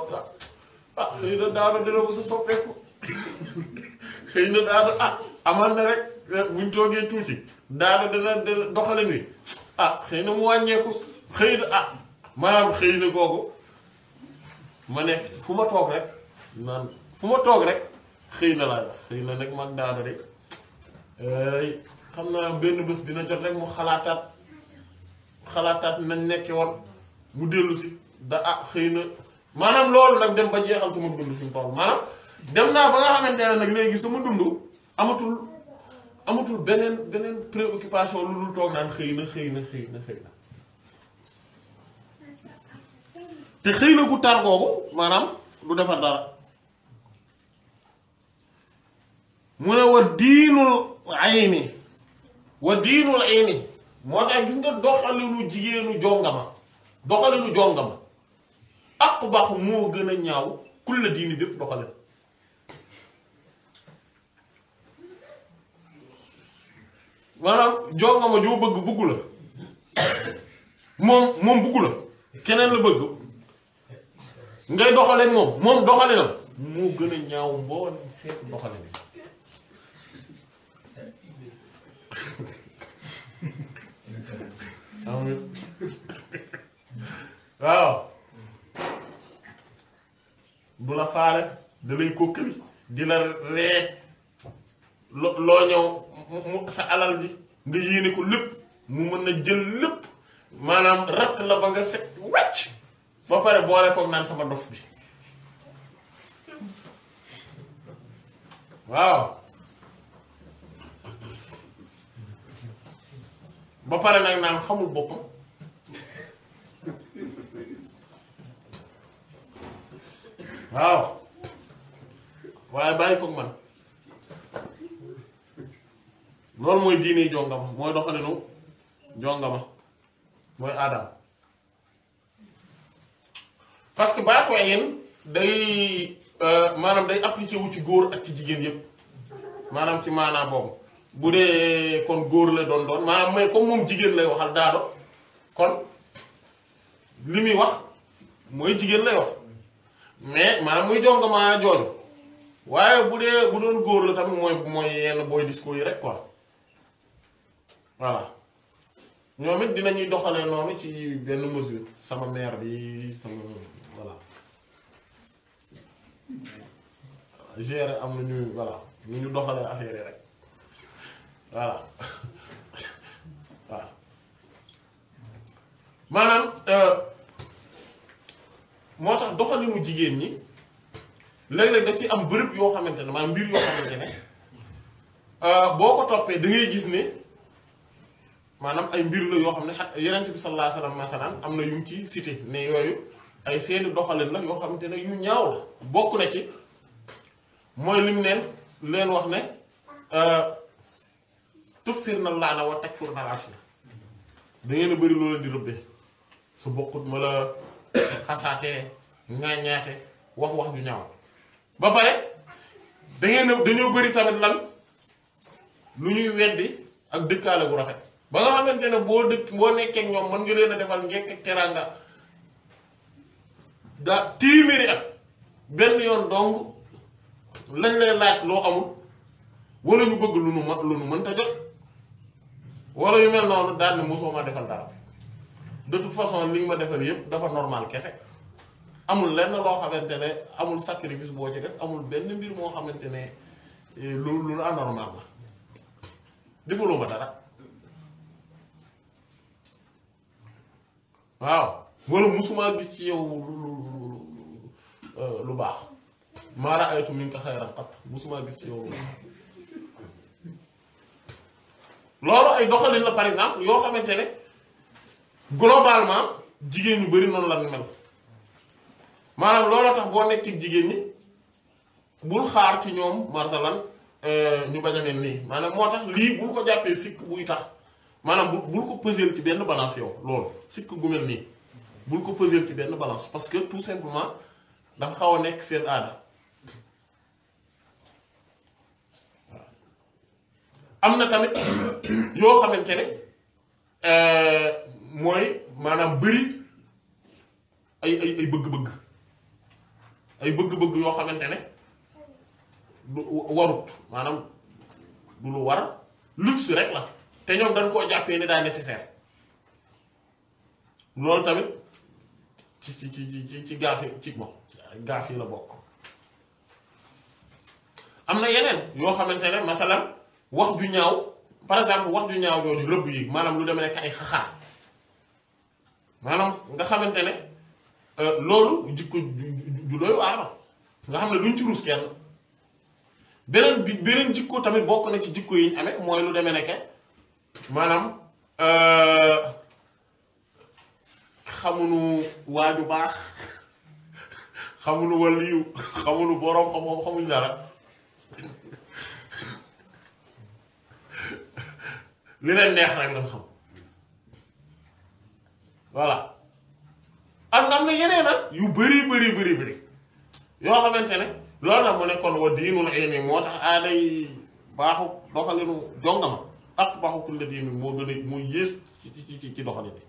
xëy na daaw dina ko sa soppeeku xëy na daaw amal na rek buñ toogee tuuti daaw dina doxalin wi xëy na mu wàññeeku xëy na maanaam xëy na kooku ma nekk fu ma toog rek naan fu ma toog rek xëy na laa def xëy na nag mag daada rek xam naa benn bés dina jot rek mu xalaataat nañ nekke woon mu dellu si xëy na maanaam loolu nag dem ba jeexal sama dund fi mu toll maanaam dem naa ba nga xamante ne nag léegi sama dund amatul beneen préoccupation lu dul toog naan xëy na te xëy na gu tar googu maanaam du defar dara mu ne wa diinul ayni moo tax gis nga doxalinu jigéenu jongama ak baax moo gën a ñaaw kulla diini bépp doxalin maanaam jongama joo bëgg la moom bëggu la keneen la bëgg ngay doxaleen moom doxalinam moo gën a ñaaw boo xeetu doxalin waaw du la faale da lay kokkali di la ree loo ñëw sa alal bi nga yéene ko lépp mu mën na jël lépp maanaam rakk la ba nga set wàcc ba pare boole koog naan sama dof bi waaw ba pare nag naan xamul boppam waaw waaye bàyyi koog man loolu mooy diine jongama mooy doxalinu jongama mooy aadam parce que baatu yéen day maanaam day appliqué wu ci góor ak ci jigéen yépp maanaam ci maanaam boobu bu dee kon góor la doon maanaam mooy comme moom jigéen lay waxal daado kon li muy wax mooy jigéen lay wax mais maanaam muy jongama jooju waaye bu doon góor la tamit mooy yenn booy discours yi rek quoi voilà ñoom it dinañuy doxalee noonu ci benn mesure sama mère bi sama voilà gérer am na ñu voilà ñu ñu doxalee affaire yi rek voilà waaw maanaam moo tax doxalinu jigéen ñi léeg-léeg da ci am bërëb yoo xamante ne maanaam mbir yoo xamante ne boo ko toppee da ngay gis ne maanaam ay mbir la yoo xam ne xat Yonent bi sallallahu alayhi wa sallam masalan am na yum ci cité ne yooyu ay seeni doxalin la yoo xamante ne yu ñaaw la bokk na ci mooy lim leen wax ne tukfirna laana wa takfurna al-ashira da ngeen a bëri loo leen di rëbbe su bokkut ma la xasaatee ŋaañaate wax ju ñaaw ba pare dañoo bëri tamit lan lu ñuy weddi ak dëkkaale gu rafet ba nga xamante ne boo nekkee ak ñoom mën nga leen a defal njekk ak teraanga daa téeméeri at benn yoon dong lañ lay laaj loo amul wala ñu bëgg lu nu mënta jot wala yu mel noonu daal ne mosoo ma defal dara de toute façon li nga ma defal yépp dafa normal kese amul lenn loo xamante ne amul sacrifice boo ci def amul benn mbir moo xamante ne lu anormal la defaloo ma dara waaw wala musuma gis ci yow lu baax maa ra'aytu minka xayran qat musuma gis ci yow lu baax loolu ay doxalin la par exemple yoo xamante ne globalement jigéen ñu bari noonu la mel maanaam looloo tax boo nekk jigéen ñi bul xaar ci ñoom marsalan ñu bañ a mel nii maanaam moo tax lii bul ko jàppee sikk buy tax maanaam bul ko peser ci benn balance yow loolu sikk gu mel nii bul ko peser ci benn balance parce que tout simplement dafa xaw a nekk seen aada am na tamit yoo xamante ne mooy maanaam bëri ay bëgg-bëgg ay bëgg-bëgg yoo xamante ne du warut maanaam du lu war luxe rek la te ñoom dañ koo jàppee ne daa nécessaire loolu tamit ci gaaf yi ci moom gaaf yi la bokk am na yeneen yoo xamante ne masalan wax ju ñaaw par exemple wax ju ñaaw jooju rëbb yi maanaam lu demee nekk ay xaxaar maanaam nga xamante ne loolu jikko ju doy waar la nga xam ne duñ ci rus kenn beneen jikko tamit bokk na ci jikko yi ñu amee mooy lu demee nekk maanaam xamuñu waaju baax xamuñu waliyu xamuñu boroom xam-xam xamuñu dara li leen neex rek lañ xam voilà ak am na yeneen yu bëri yoo xamante ne loolu tax mu nekkoon wa diinul ilmi moo tax aaday baaxu doxalinu jongama ak baaxu kulle diini moo gën a moo yées ci doxalin bi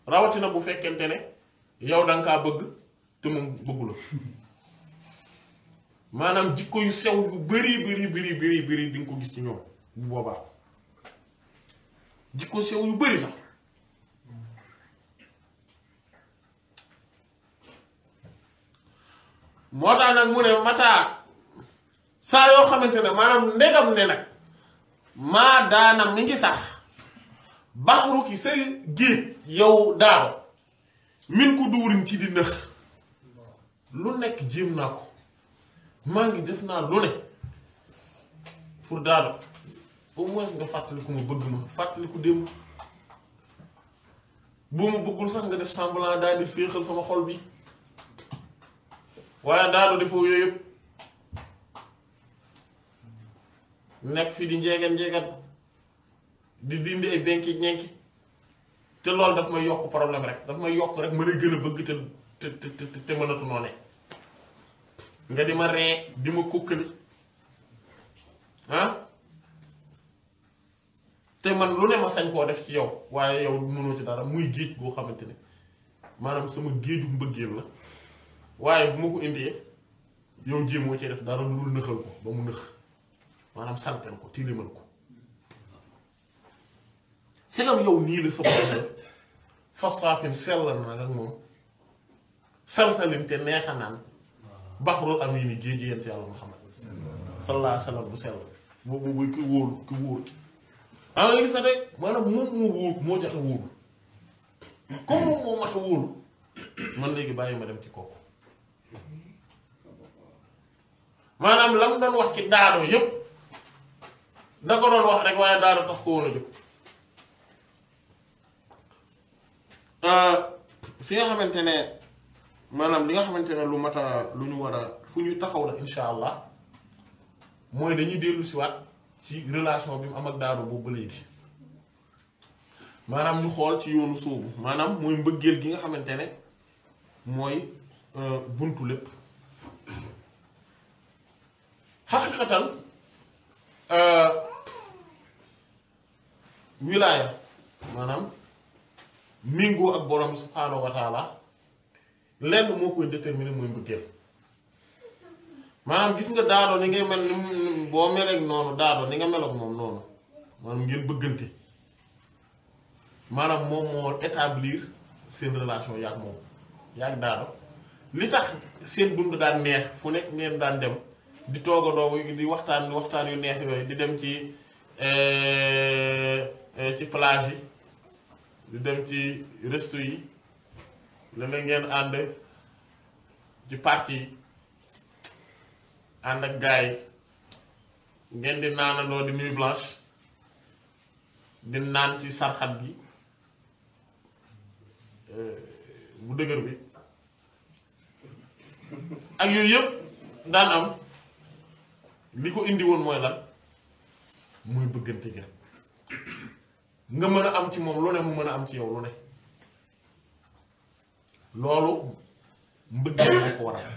rawatina bu fekkente ne yow danga kaa bëgg te moom bëggu la maanaam jikko yu sew yu bëri di nga ko gis ci ñoom bu boobaa jikko sew yu bëri sax moo tax nag mu ne mataa saa yoo xamante ne maanaam ndegam ne nag maa daanam mi ngi sax baxaru ki sa géej yow daado min ko duurin ci di nëx lu nekk jéem naa ko maa ngi def naa lu ne pour daado au moins nga fàttaliku ma bëgg ma fàttaliku démb boo ma bëggul sax nga def semblant daal di féexal sama xol bi waaye daado defoo yooyu yëpp nekk fi di njeegat di dindi ay benki ñenki te loolu daf may yokk problème rek daf may yokk rek ma lay gën a bëgg te mënatu noone nga di ma ree di ma kukkali te man lu ne ma sañ koo def ci yow waaye yow mënoo ci dara muy géej goo xamante ne maanaam sama géeju mbëggeel la waaye bu ma ko indee yow jéemoo ci def dara lu dul nëxal ko ba mu nëx maanaam saltel ko tilimal ko segam yow nii la sama fasfaafin sell na ak moom salsalin te neexa naan baxrul am yi ni géej yent yàlla Muhammad sallallahu alayhi wa sallam bu sell boobu ki wóolu ki wóor ki nga gis na rek maanaam moom moo wóor moo jot a wóolu comme moom moo mat a wóolu man léegi bàyyi ma dem ci kooku maanaam la mu doon wax ci daado yépp da ko doon wax rek waaye daado tax ko woon a jóg fi nga xamante ne maanaam li nga xamante ne lu mat a lu ñu war a fu ñu taxaw la insha allah mooy dañuy dellu siwaat ci relation bi mu am ak daado boobu ba léegi maanaam ñu xool ci yoonu sóobu maanaam mooy mbëggeel gi nga xamante ne mooy buntu lépp xaqiqatan wilaaya maanaam mingoo ak borom bi subhaanahu wa taala lenn moo koy déterminer mooy mbëggeel maanaam gis nga daado ni ngay mel ni boo meleeg noonu daado ni nga meloog moom noonu maanaam ngeen bëggante maanaam moom moo établir seen relation yaag moom yaag daado li tax seen dund daan neex fu nekk ngeen daan dem di toogandoo di waxtaan yu neex yooyu di dem ci plage yi di dem ci resto yi léeg-léeg ngeen ànd ci parc yi ànd ak gaay yi ngeen di naanandoo di nuit blanche di naan ci sarxat gi bu dëgër bi ak yooyu yëpp daan am li ko indi woon mooy lan muy bëggante gi rek nga mën a am ci moom lu ne mu mën a am ci yow lu ne loolu mbëggeel moo ko waral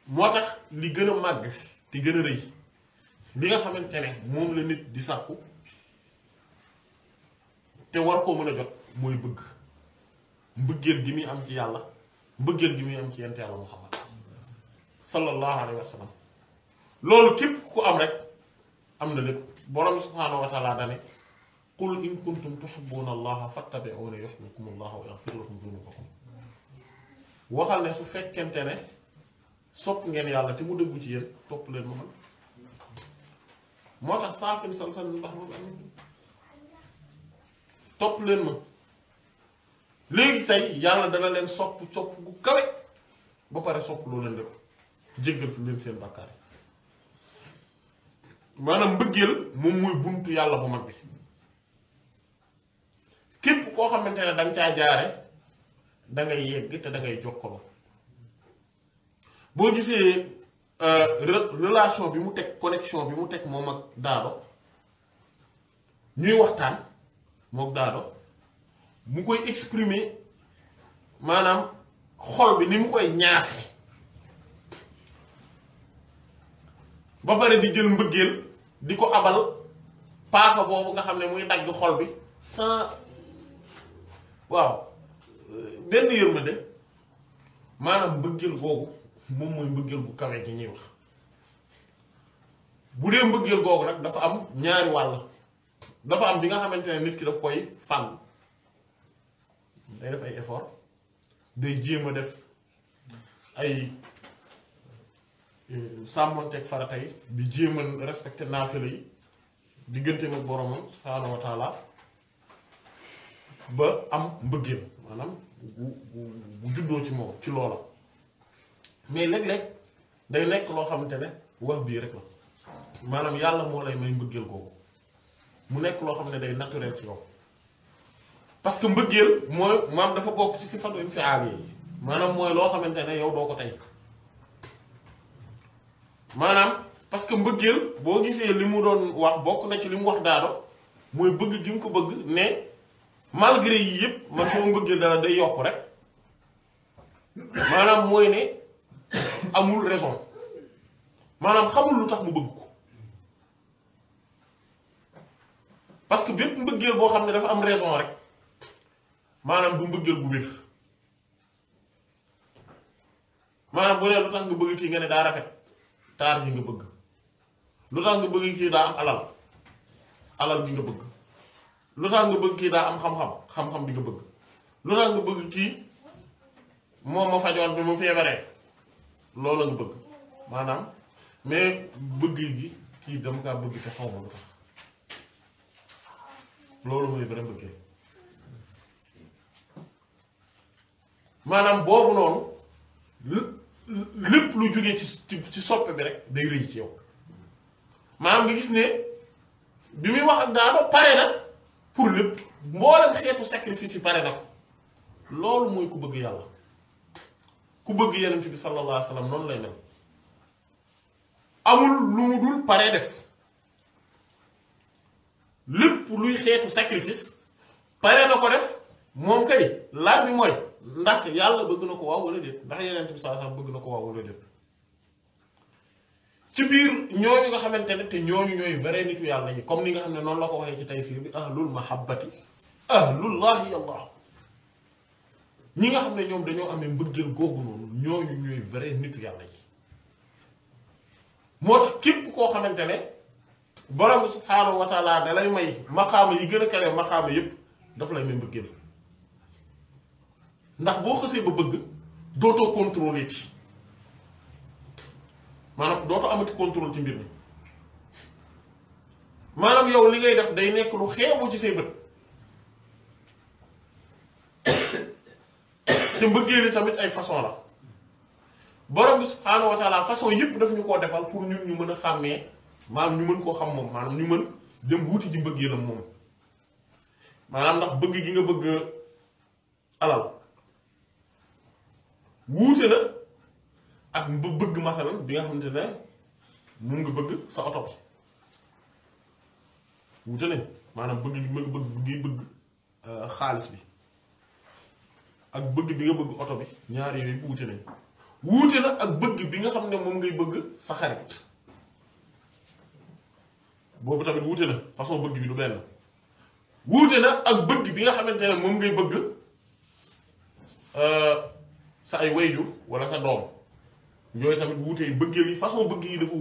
moo tax li gën a màgg te gën a rëy li nga xamante ne moom la nit di sàkku te war koo mën a jot mooy bëgg mbëggeel gi muy am ci yàlla mbëggeel gi muy am ci yent yàlla Muhammad sallallahu alayhi wa sallam loolu képp ku am rek am na lépp borom subhaanahu wa taala dane qul in kuntum tuhibbuna allaha fattabi'uni yuhibbukum allahu wa yaghfir lakum dhunubakum waxal ne su fekkente ne sopp ngeen yàlla te mu dëggu ci yéen topp leen ma man moo tax saafin salsal min bahrul amin topp leen ma léegi tey yàlla dana leen sopp gu kawe ba pare sopp loo leen def jéggal si leen seen bàkkaar maanaam mbëggeel moom mooy buntu yàlla bu mag bi képp koo xamante ne danga caa jaare dangay yegg te dangay jokkaloo boo gisee relation bi mu teg connexion bi mu teg moom ak Daado ñuy waxtaan mook Daado mu koy exprimer maanaam xol bi ni mu koy ñaase ba pare di jël mbëggeel di ko abal paaka boobu nga xam ne muy dagg xol bi sans waaw benn yërmande maanaam mbëggeel googu moom mooy mbëggeel gu kawe gi ñuy wax bu dee mbëggeel googu nag dafa am ñaari wàll dafa am bi nga xamante ne nit ki daf koy fànn day def ay effort day jéem a def ay sàmmonteeg farata yi di jéem a respecté naafila yi diggante ak boromam subhaanahu wa taala ba am mbëggeel maanaam bu juddoo ci moom ci loola mais léeg-léeg day nekk loo xamante ne wax bii rek la maanaam yàlla moo lay may mbëggeel googu mu nekk loo xam ne day naturel ci yow parce que mbëggeel mooy maam dafa bokk ci sifatu infial yi maanaam mooy loo xamante ne yow doo ko tey maanaam parce que mbëggeel boo gisee li mu doon wax bokk na ci li mu wax Daado mooy bëgg gi mu ko bëgg ne malgré yi yëpp man sama mbëggeel dara day yokk rek maanaam mooy ne amul raison maanaam xamul lu tax mu bëgg ko parce que bépp mbëggeel boo xam ne dafa am raison rek maanaam du mbëggeel bu wér maanaam bu ne lu tax nga bëgg kii nga ne daa rafet taar gi nga bëgg lu tax nga bëgg kii daa am alal gi nga bëgg lu tax nga bëgg kii daa am xam-xam bi nga bëgg lu tax nga bëgg kii moom ma fajoon bi mu feebaree loolu la nga bëgg maanaam mais bëgg gi kii dama kaa bëgg te xaw ma lu tax loolu mooy vrai bëggee maanaam boobu noonu lépp lu jógee ci soppe bi rek day rëy ci yow maanaam nga gis ne bi muy wax ak Daado pare na pour lépp mboolem xeetu sacrifice yi pare na ko loolu mooy ku bëgg yàlla ku bëgg yenent bi sallallahu alayhi wa sallam noonu lay mel amul lu mu dul pare def lépp luy xeetu sacrifice pare na ko def moom kay laaj bi mooy ndax yàlla bëgg na ko waaw wala déet ndax yenent bi sallallahu alayhi wa sallam bëgg na ko waaw wala déet ci biir ñooñu nga xamante ne te ñooñu ñooy vrai nitu yàlla yi comme ni nga xam ne noonu la ko waxee ci Taysiir bi ahlul mahabbati ahlullahi allah ñi nga xam ne ñoom dañoo amee mbëggeel googu noonu ñooñu ñooy vrai nitu yàlla yi moo tax képp koo xamante ne borom subhaanahu wa taala da lay may maqaama yi gën a kawe maqaama yépp dafa lay may mbëggeel ndax boo xësee ba bëgg dootoo contrôler ci maanaam dootoo amati contrôle ci mbir mi maanaam yow li ngay def day nekk lu xeebu ci say bët te mbëggeel tamit ay façon la borom bi subhaanahu wa taala façon yëpp daf ñu koo defal pour ñun ñu mën a xàmmee maanaam ñu mën koo xam moom maanaam ñu mën dem wuti ci mbëggeelam moom maanaam ndax bëgg gi nga bëgg alal wuute na ak bëgg masalan bi nga xamante ne mun nga bëgg sa oto bi wuute nañ maanaam bëgg xaalis bi ak bëgg bi nga bëgg oto bi ñaar yooyu wuute nañ wuute na ak bëgg bi nga xam ne moom ngay bëgg sa xarit boobu tamit wuute na façon bëgg bi du benn wuute na ak bëgg bi nga xamante ne moom ngay bëgg sa ay wayjur wala sa doom yooyu tamit wuute yi bëggeel yi façon bëgg yi dafa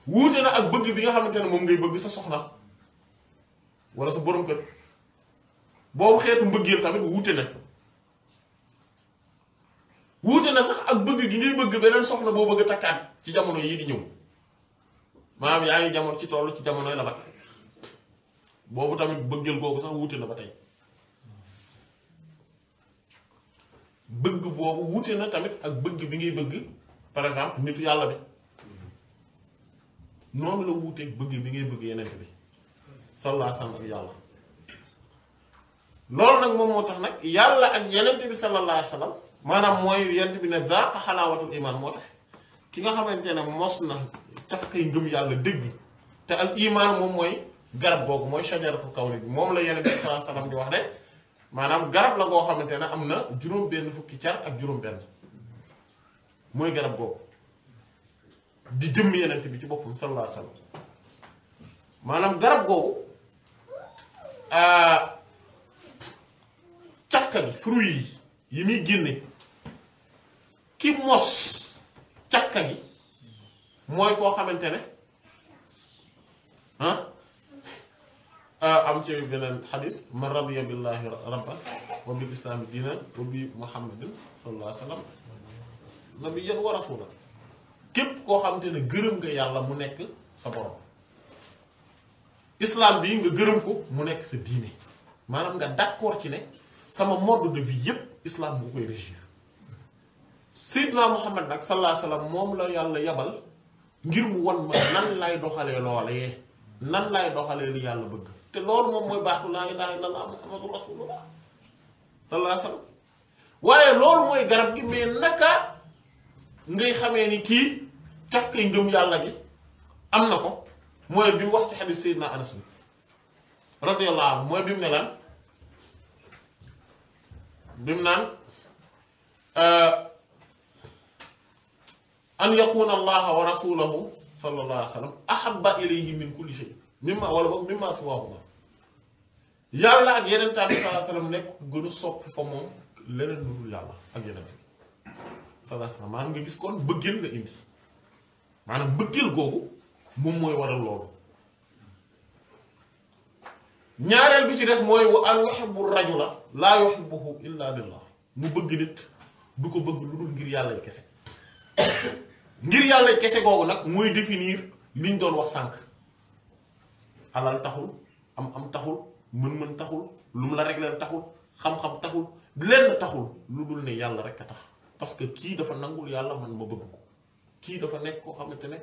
wuute na ak bëgg bi nga xamante ne moom ngay bëgg sa soxna wala sa borom kër boobu xeetu mbëggeel tamit wuute na sax ak bëgg gi ngay bëgg beneen soxna boo bëgg takkaat ci jamono yii di ñëw maanaam yaa ngi jamono ci toll ci jamonoy la bat boobu tamit bëggeel googu sax wuute na ba tey bëgg boobu wuute na tamit ak bëgg bi ngay bëgg par exemple nitu yàlla bi noonu la wuuteeg bëgg bi ngay bëgg yeneen bi sallallahu alayhi wa sallam ak yàlla loolu nag moom moo tax nag yàlla ak yeneen bi sallallahu alayhi wa sallam maanaam mooy yeneen bi ne zaaqa xalaawatul iman moo tax ki nga xamante ne mos na taf kay ngëm yàlla dëgg te al iman moom mooy garab googu mooy shajaratul kawni bi moom la yeneen bi sallallahu alayhi wa sallam di wax de maanaam garab la goo xamante ne am na juróom-benn fukki car ak juróom-benn mooy garab googu di jëmm yenent bi ci boppam sallallahu alayhi wa sallam maanaam garab googu cafka gi fruit yi muy génne ki mos cafka gi mooy koo xamante ne am ci beneen xadis man radiya billahi rabban wa bil islaami diinan wa bi muhammadin sallallahu alayhi wa sallam nabiyyan wa rasulan képp koo xamante ne gërëm nga yàlla mu nekk sa borom islam bi nga gërëm ko mu nekk sa diine maanaam nga d'accord ci ne sama mode de vie yépp islam bu koy régir Seydina Muhammad nag sallallahu alayhi wa sallam moom la yàlla yabal ngir mu wan ma nan lay doxalee loolee nan lay doxalee li yàlla bëgg te loolu moom mooy baatu laa ilaaha illallah muhammadu rasulullah sallallahu alayhi wa sallam waaye loolu mooy garab gi mais naka ngay xamee ni kii caf kay ngëm yàlla bi am na ko mooy bi mu wax ci xadiis Seydina Anas bi radiyallahu anhu mooy bi mu ne lan bi mu naan an yakuna allaha wa rasulahu sallallahu alayhi wa sallam ahabba ilayhi min kulli shay mimma wala boog mimma siwahuma yàlla ak yeneen tamit sallallahu alayhi wa sallam nekk gën a soppi fa moom leneen lu dul yàlla ak yeneen sallallahu alayhi wa sallam maanaam nga gis kon bëggeel la indi maanaam bëggeel googu moom mooy waral loolu ñaareel bi ci des mooy wa an yuhibbu rajula laa yuhibbuhu illa lillah mu bëgg nit du ko bëgg lu dul ngir yàlla kese ngir yàlla kese googu nag mooy définir liñ doon wax sànq alal taxul am taxul mën-mën taxul lu mu la régler taxul xam-xam taxul lenn taxul lu dul ne yàlla rek a tax parce que kii dafa nangul yàlla man ma bëgg ko kii dafa nekk koo xamante ne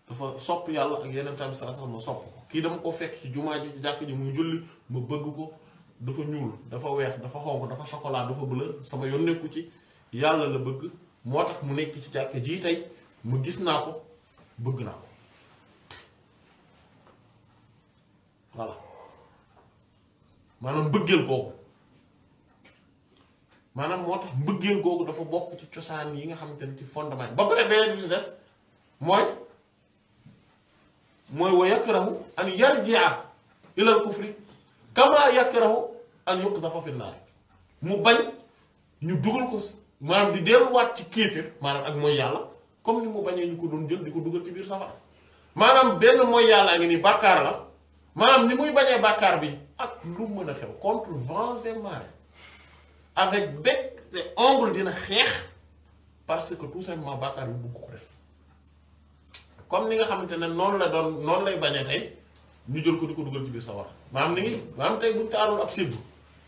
dafa sopp yàlla ak yeneen tamit sallallahu alayhi wasallam ma sopp ko kii dama ko fekk ci jumaa ji ci jàkk ji muy julli ma bëgg ko dafa ñuul dafa weex dafa xonq dafa chocolat dafa bleu sama yoon nekku ci yàlla la bëgg moo tax mu nekk ci jàkk ji tey mu gis naa ko bëgg naa ko voilà maanaam mbëggeel googu maanaam moo tax mbëggeel googu dafa bokk ci cosaan yi nga xamante ne ci fondement ba pare beneen bi si des mooy wa yakrahu an yarji'a ila al kufri kama yakrahu an yuqdafa fi naar mu bañ ñu dugal ko maanaam di delluwaat ci kéefir maanaam ak mooy yàlla comme ni mu bañee ñu ko doon jël di ko dugal ci biir safara maanaam benn mooy yàlla ngi ni bàkkaar la maanaam ni muy bañee bàkkaar bi ak lu mën a xew contre vents et marées avec bec et ongle dina xeex parce que tout simplement bàkkaar bi bugg ko def comme ni nga xamante ne noonu lay bañee tey ñu jël ko di ko dugal ci biir safara maanaam tey buñ taalul ab séddu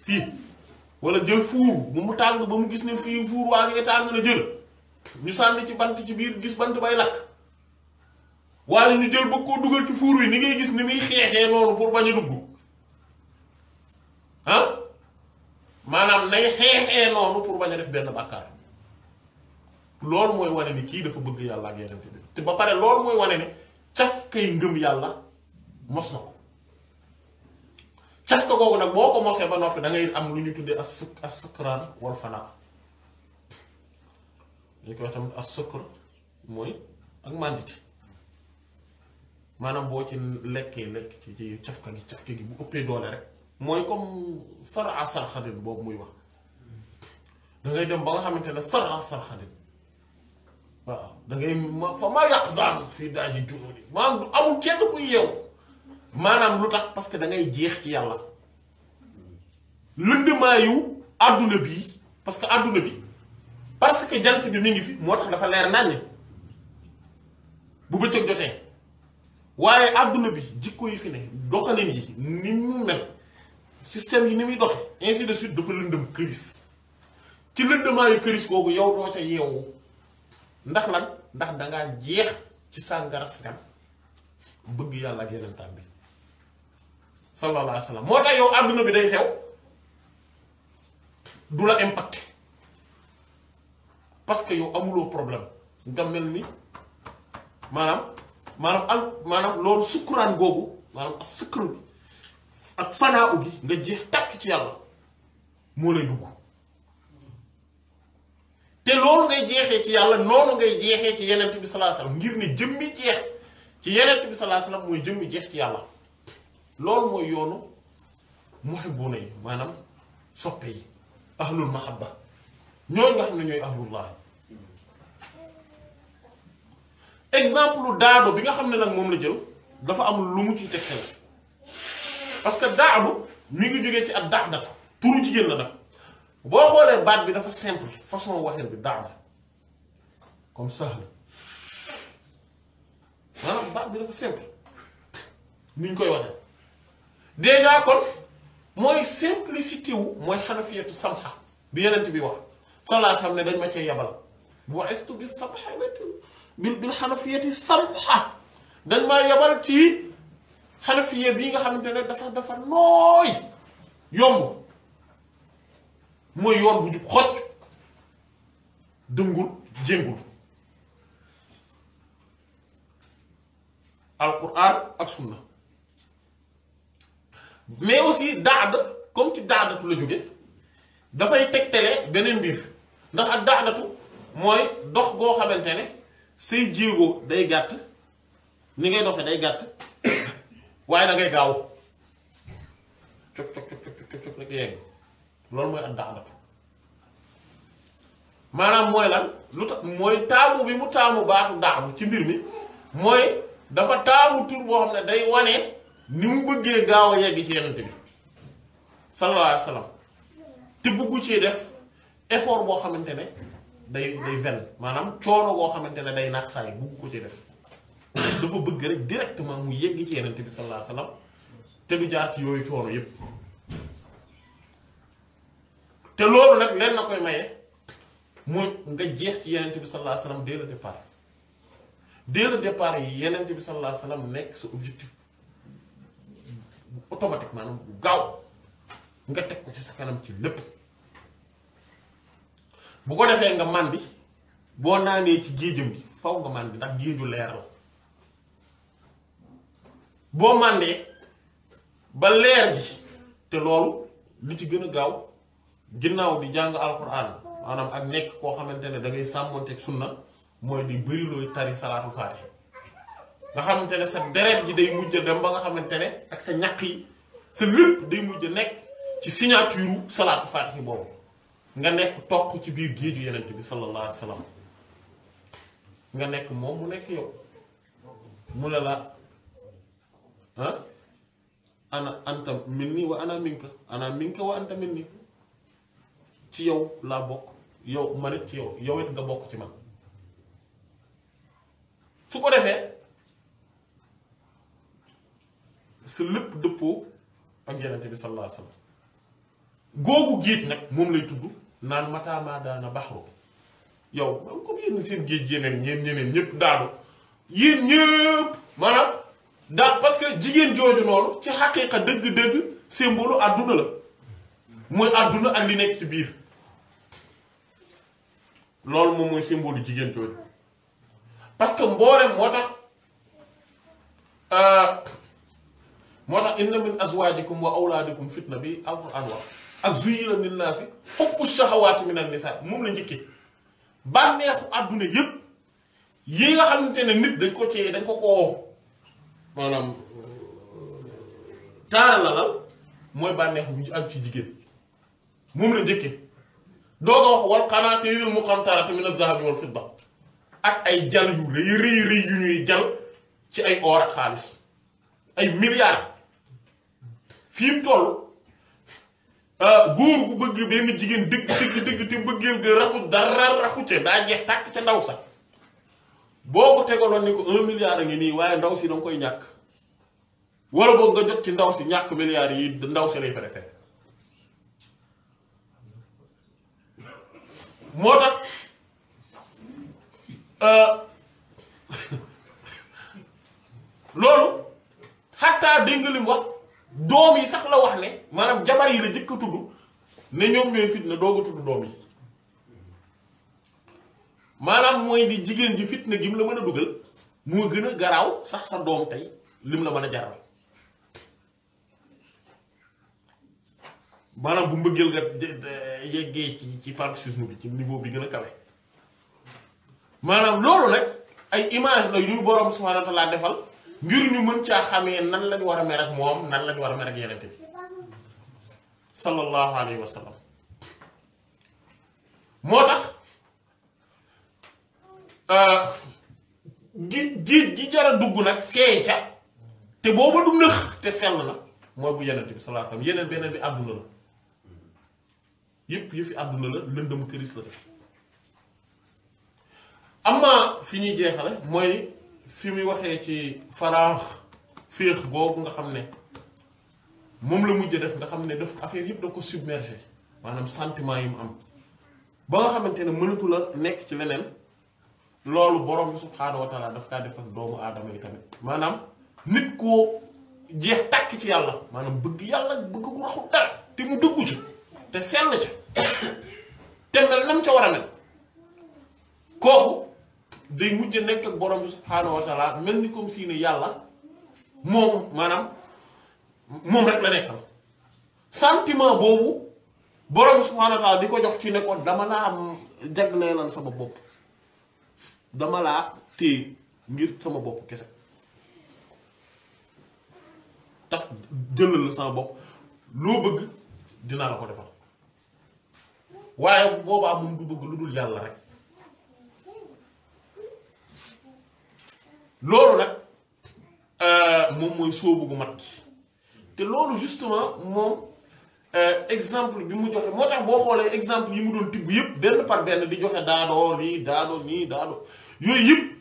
fii wala jël fuur bu mu tàng ba mu gis ne fii fuur waa ngi tàng na jël ñu sànni ci bant ci biir gis bant bay lakk waaye ñu jël bëgg koo dugal ci fuur wi ni ngay gis ni muy xeexee noonu pour bañ a dugg maanaam nay xeexee noonu pour bañ a def benn bàkkaar loolu mooy wane ni kii dafa bëgg yàlla ak yeneen bi te ba pare loolu mooy wane ne caf kay ngëm yàlla mos na ko caf ka googu nag boo ko mosee ba noppi da ngay am lu ñu tuddee as sukraan wal fanaa dañ koy wax tamit as sukr mooy ak mànditi maanaam boo ci lekkee lekk ci cafka gi bu ëppee doole rek mooy comme sara sarxadin boobu muy wax dangay dem ba nga xamante ne sara sarxadin waaw dangay fa maa yàq zaan fii daaji junóoni maanaam du amul kenn kuy yeew maanaam lu tax parce que da ngay jeex ci yàlla lëndëmaayu àdduna bii parce que àdduna bi parce que jant bi mi ngi fi moo tax dafa leer nàññ bu bëccëg jotee waaye àdduna bi jikko yi fi ne doxalin yi ni mu mel système yi ni muy doxe ainsi de suite dafa lëndëm këris ci lëndëmaayu këris googu yow doo ca yeewu ndax lan ndax dangaa jeex ci sàngara si kan bëgg yàlla ak yeneen tam bi sallallahu alayhi wa sallam moo tax yow àdduna bi day xew du la impacté parce que yow amuloo problème nga mel ni maanaam loolu sukkuraan googu maanaam ak sukkuru bi ak fanaaw gi nga jeex tàkk ci yàlla moo lay dugg te loolu ngay jeexee ci yàlla noonu ngay jeexee ci yenent bi sallallahu alayhi wasallam ngir ne jëmmi jeex ci yenent bi sallallahu alayhi wasallam mooy jëmmi jeex ci yàlla loolu mooy yoonu muhibbuna yi maanaam soppe yi ahlul mahabba ñooñu nga xam ne ñooy ahlullah exemple daado bi nga xam ne nag moom la jël dafa am lu mu ciy tegtal parce que daadu mi ngi jógee ci ak daadatu turu jigéen la nag boo xoolee baat bi dafa simple façon waxeen bi daada comme sahl maanaam baat bi dafa simple ni ñu koy waxee déjà kon mooy simplicité wu mooy xanafiyatu samxa bi yenent bi wax sallallahu alayhi wasallam ne dañ ma cee yabal bu estu bi samxa bil xanafiyati samxa dañ maa yabal ci xanafiye bii nga xamante ne dafa nooy yomb mooy yoon bu jub xocc dëngul jéngul alquran ak sunna mais aussi daad comme ci daadatu la jóge dafay tegtale beneen mbir ndax ak daadatu mooy dox goo xamante ne say jéego day gàtt ni ngay doxe day gàtt waaye da ngay gaaw cok cok rek yegg loolu mooy ak daadatu maanaam mooy lan lu tax mooy taamu bi mu taamu baatu daadu ci mbir mi mooy dafa taamu tur boo xam ne day wane ni mu bëggee gaaw a yegg ci yenent bi sallallahu alayhi wa sallam te bëggu ci def effort boo xamante ne day ven maanaam coono boo xamante ne day naax saay bëggu ko ci def dafa bëgg rek directement mu yegg ci yenent bi sallallahu alayhi wa sallam te du jaar ci yooyu coono yépp te loolu nag leen na koy maye mooy nga jeex ci yenent bi sallallahu alayhi wa sallam dès le départ yi yenent bi sallallahu alayhi wa sallam nekk sa objectif automatique maanaam bu gaaw nga teg ko ci sa kanam ci lépp bu ko defee nga màndi boo naanee ci géejam gi faw nga màndi ndax géeju leer la boo màndee ba leer gi te loolu li ci gën a gaaw ginnaaw di jàng alquran maanaam ak nekk koo xamante ne da ngay sàmmonteeg sunna mooy di bëri looy tari salaatul faatiha nga xamante ne sa deret ji day mujj dem ba nga xamante ne ak sa ñaq yi sa lépp day mujj nekk ci signature salaatul faatiha boobu nga nekk toq ci biir géeju yenent bi sallallahu alayhi wa sallam nga nekk moom mu nekk yow mu ne la ah ana anta minni wa ana minka wa anta minni ci yow laa bokk yow man it ci yow it nga bokk ci man su ko defee sa lépp dëppoo ak yenent bi sallallahu alayhi wa sallam googu géej nag moom lay tudd naan mataamaa daana baxru yow comme yéen seen géej yeneen ñeneen ñëpp daadu yéen ñëpp maanaam daal parce que jigéen jooju noonu ci xaqiiqa dëgg-dëgg symbole àdduna la mooy àdduna ak li nekk ci biir loolu moom mooy symbole jigéen jooju parce que mboolem moo tax inna min azwajikum wa awlaadikum fitna bi alquran wax ak zuyyina linnaasi hubbu shahawaati minan nisaa moom la njëkkee bànneexu àdduna yépp yi nga xamante ne nit dañ ko koo maanaam taaralalal mooy bànneexu bu ak ci jigéen moom la njëkkee dooga wax wal qanaatiiril muqantarati mina az-zahabi wal fidda ak ay jal yu rëy yu ñuy jal ci ay or ak xaalis ay milliards fi mu toll góor gu bëgg benn jigéen dëgg te bëggeel ga raxu dara raxu ca daa jeex tàkk ca ndaw sax boo ko tegaloon ni ko 1 milliard a ngi nii waaye ndaw si danga koy ñàkk wala boog nga jot ci ndaw si ñàkk milliards yi ndaw si lay préféré moo tax loolu xattaa dégg nga lim wax doom yi sax la wax ne maanaam jabar yi la jëkk a tudd ne ñoom ñooy fitna doog a tudd doom yi maanaam mooy di jigéen ji fitna gi mu la mën a dugal moo gën a garaaw sax sa doom tey lim la mën a jaral maanaam bu mbëggeel nga yeggee ci paroxysme bi ci niveau bi gën a kawe maanaam loolu nag ay image la yu borom subhanahu wa ta'ala defal ngir ñu mën caa xamee nan lañ war a mer ak moom nan lañ war a mer ak yeneen bi sallallahu alayhi wa sallam moo tax gi jar a dugg nag seey ca te booba du nëx te sell na mooy bu yeneen bi sallallahu alayhi wa sallam yeneen beneen bi àdduna la yépp yëfi àdduna la lëndëm këris la def amma fi ñuy jeexale mooy fi muy waxee ci faraax féex googu nga xam ne moom la mujj def nga xam ne daf affaire yëpp da ko submergé maanaam sentiment yi mu am ba nga xamante ne mënatu la nekk ci leneen loolu borom bi subhaanahu wa taala daf kaa def ak doomu aadama yi tamit maanaam nit koo jeex tàkk ci yàlla maanaam bëgg yàlla bëgg ku raxul dara te mu dëggu ci te sell ca te mel nam ca war a mel kooku day mujj nekk ak borom bi subhaanahu wa taala mel ni comme si ne yàlla moom maanaam moom rek la nekkal sentiment boobu borom bi subhaanahu wa taala di ko jox ci ne ko dama laa jagleelal sama bopp dama laa téye ngir sama bopp kese tax jëlal la sama bopp loo bëgg dinaa la ko defal waaye boobaa moom du bëgg lu dul yàlla rek loolu nag moom mooy sóobu gu mat te loolu justement moom exemple bi mu joxe moo tax boo xoolee exemple yi mu doon tibb yëpp benn par benn di joxe daadoo lii daadoo nii daadoo yooyu yëpp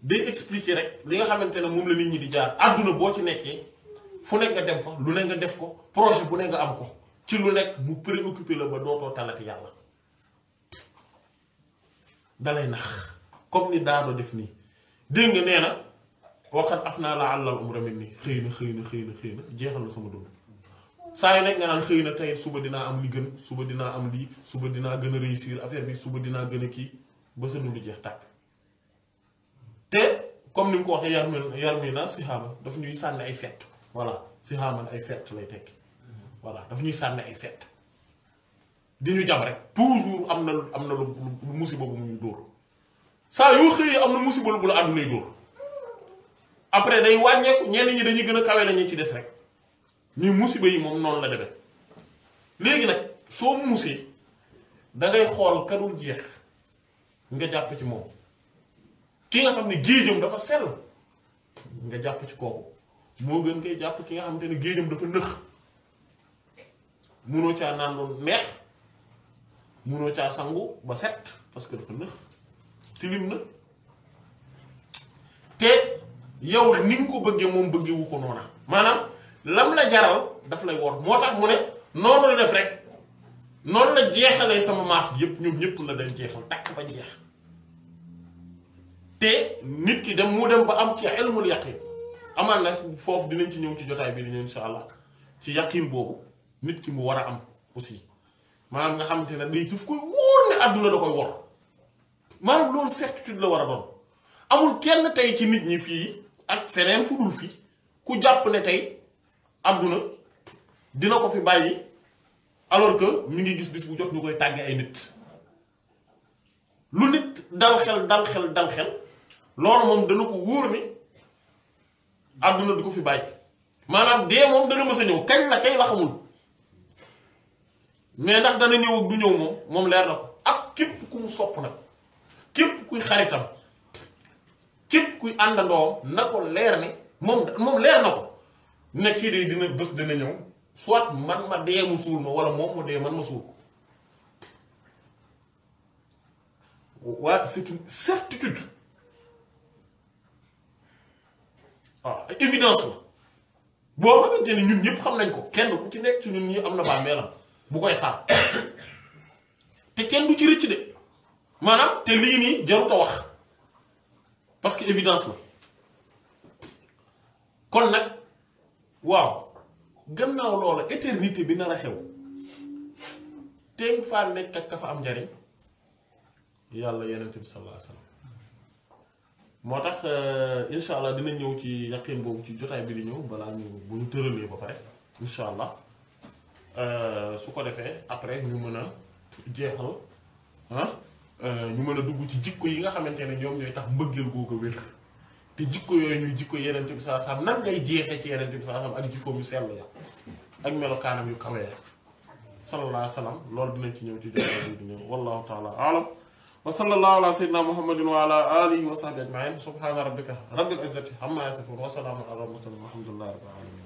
day expliquer rek li nga xamante ne moom la nit ñi di jaar àdduna boo ci nekkee fu nekk nga dem fa lu ne nga def ko projet bu ne nga am ko ci lu nekk mu préoccupé la ba dootoo talati yàlla dalay nax comme ni daadoo def nii dégg nga nee na waxat af naa la àllal umra min nii xëy na jeexal na sama dund saa yu nekk nga naan xëy na tey suba dinaa am li gën suba dinaa am lii suba dinaa gën a réussir affaire bi suba dinaa gën a kii ba sa dund jeex tàkk te comme ni mu ko waxee yarmi na si xaama daf ñuy sànni ay fett voilà si xaaman ay fett lay tekki voilà daf ñuy sànni ay fett di ñu jam rek toujours am na lu musiba bu muy dóor saa yoo xëyee am na musiba bu la àddunay dóor après day wàññeeku ñenn ñi dañuy gën a kawe lañu ci des rek ñu musiba yi moom noonu la demee léegi nag soo musee dangay xool kadul jeex nga jàpp ci moom ki nga xam ne géejam dafa sell nga jàpp ci kooku moo gën ngay jàpp ki nga xamante ne géejam dafa nëx munoo caa naan lu neex munoo caa sangu ba set parce que dafa nëx tilim na te yow ni nga ko bëggee moom bëggewu ko noona maanaam lam la jaral daf lay wor moo tax mu ne noonu la def rek noonu la jeexalee sama maas gi yëpp ñoom ñëpp la dañ jeexal takk ba jeex te nit ki dem mu dem ba am ci ilmul yaqin amaan na foofu dinañ ci ñëw ci jotaay bi di ñëw insha allah ci yaqin boobu nit ki mu war a am aussi maanaam nga xamante ne day daf koy wóor ne àdduna da koy wor maanaam loolu certitude la war a doon amul kenn tey ci nit ñi fii ak feneen fu dul fii ku jàpp ne tey àdduna dina ko fi bàyyi alors que mi ngi gis bis bu jot ñu koy tàgge ay nit lu nit dal xel loolu moom dana ko wóor ni àdduna du ko fi bàyyi maanaam dee moom dana mës a ñëw kañ la kay la xamul mais ndax dana ñëw ak du ñëw moom leer na ko ak képp ku mu sopp nag képp kuy xaritam képp kuy àndandoo na ko leer ne moom leer na ko ne kii de dina bés dana ñëw soit man ma dee mu suul ma wala moom mu dee man ma suul ko waaye c'est une certitude waaw évidence la boo xamante ni ñun ñëpp xam nañ ko kenn ku ci nekk ci ñun ñi am na bàmmeelam bu koy xaar te kenn du ci rëcc de maanaam te lii nii jarut a wax parce que évidence la kon nag waaw gannaaw loola éternité bi nar a xew teeng faa nekk ak ka fa am njariñ yàlla yenent bi sallallahu alayhi wasallam moo tax insha allah dina ñëw ci yaqin boobu ci jotaay bi di ñëw balaa ñu bu ñu tëralee ba pare insha allah su ko defee après ñu mën a jeexal ñu mën a dugg ci jikko yi nga xamante ne ñoom ñooy tax mbëggeel googu wér te jikko yooyu ñuy jikko yenent bi sallallahu alayhi wasallam nan ngay jeexee ci yenent bi sallallahu alayhi wasallam ak jikkoom yu sell ya ak melokaanam yu kawe ya sallallahu alayhi wasallam loolu dinañ ci ñëw ci jotaay bi di ñëw wallahu ta'ala a'lam wa sallallahu ala sayyidina muhammadin wa ala alihi wa sahbihi ajma'in subhana rabbika rabbil izzati amma yasifun wa salamun ala al mursalin walhamdulillahi rabbil alamin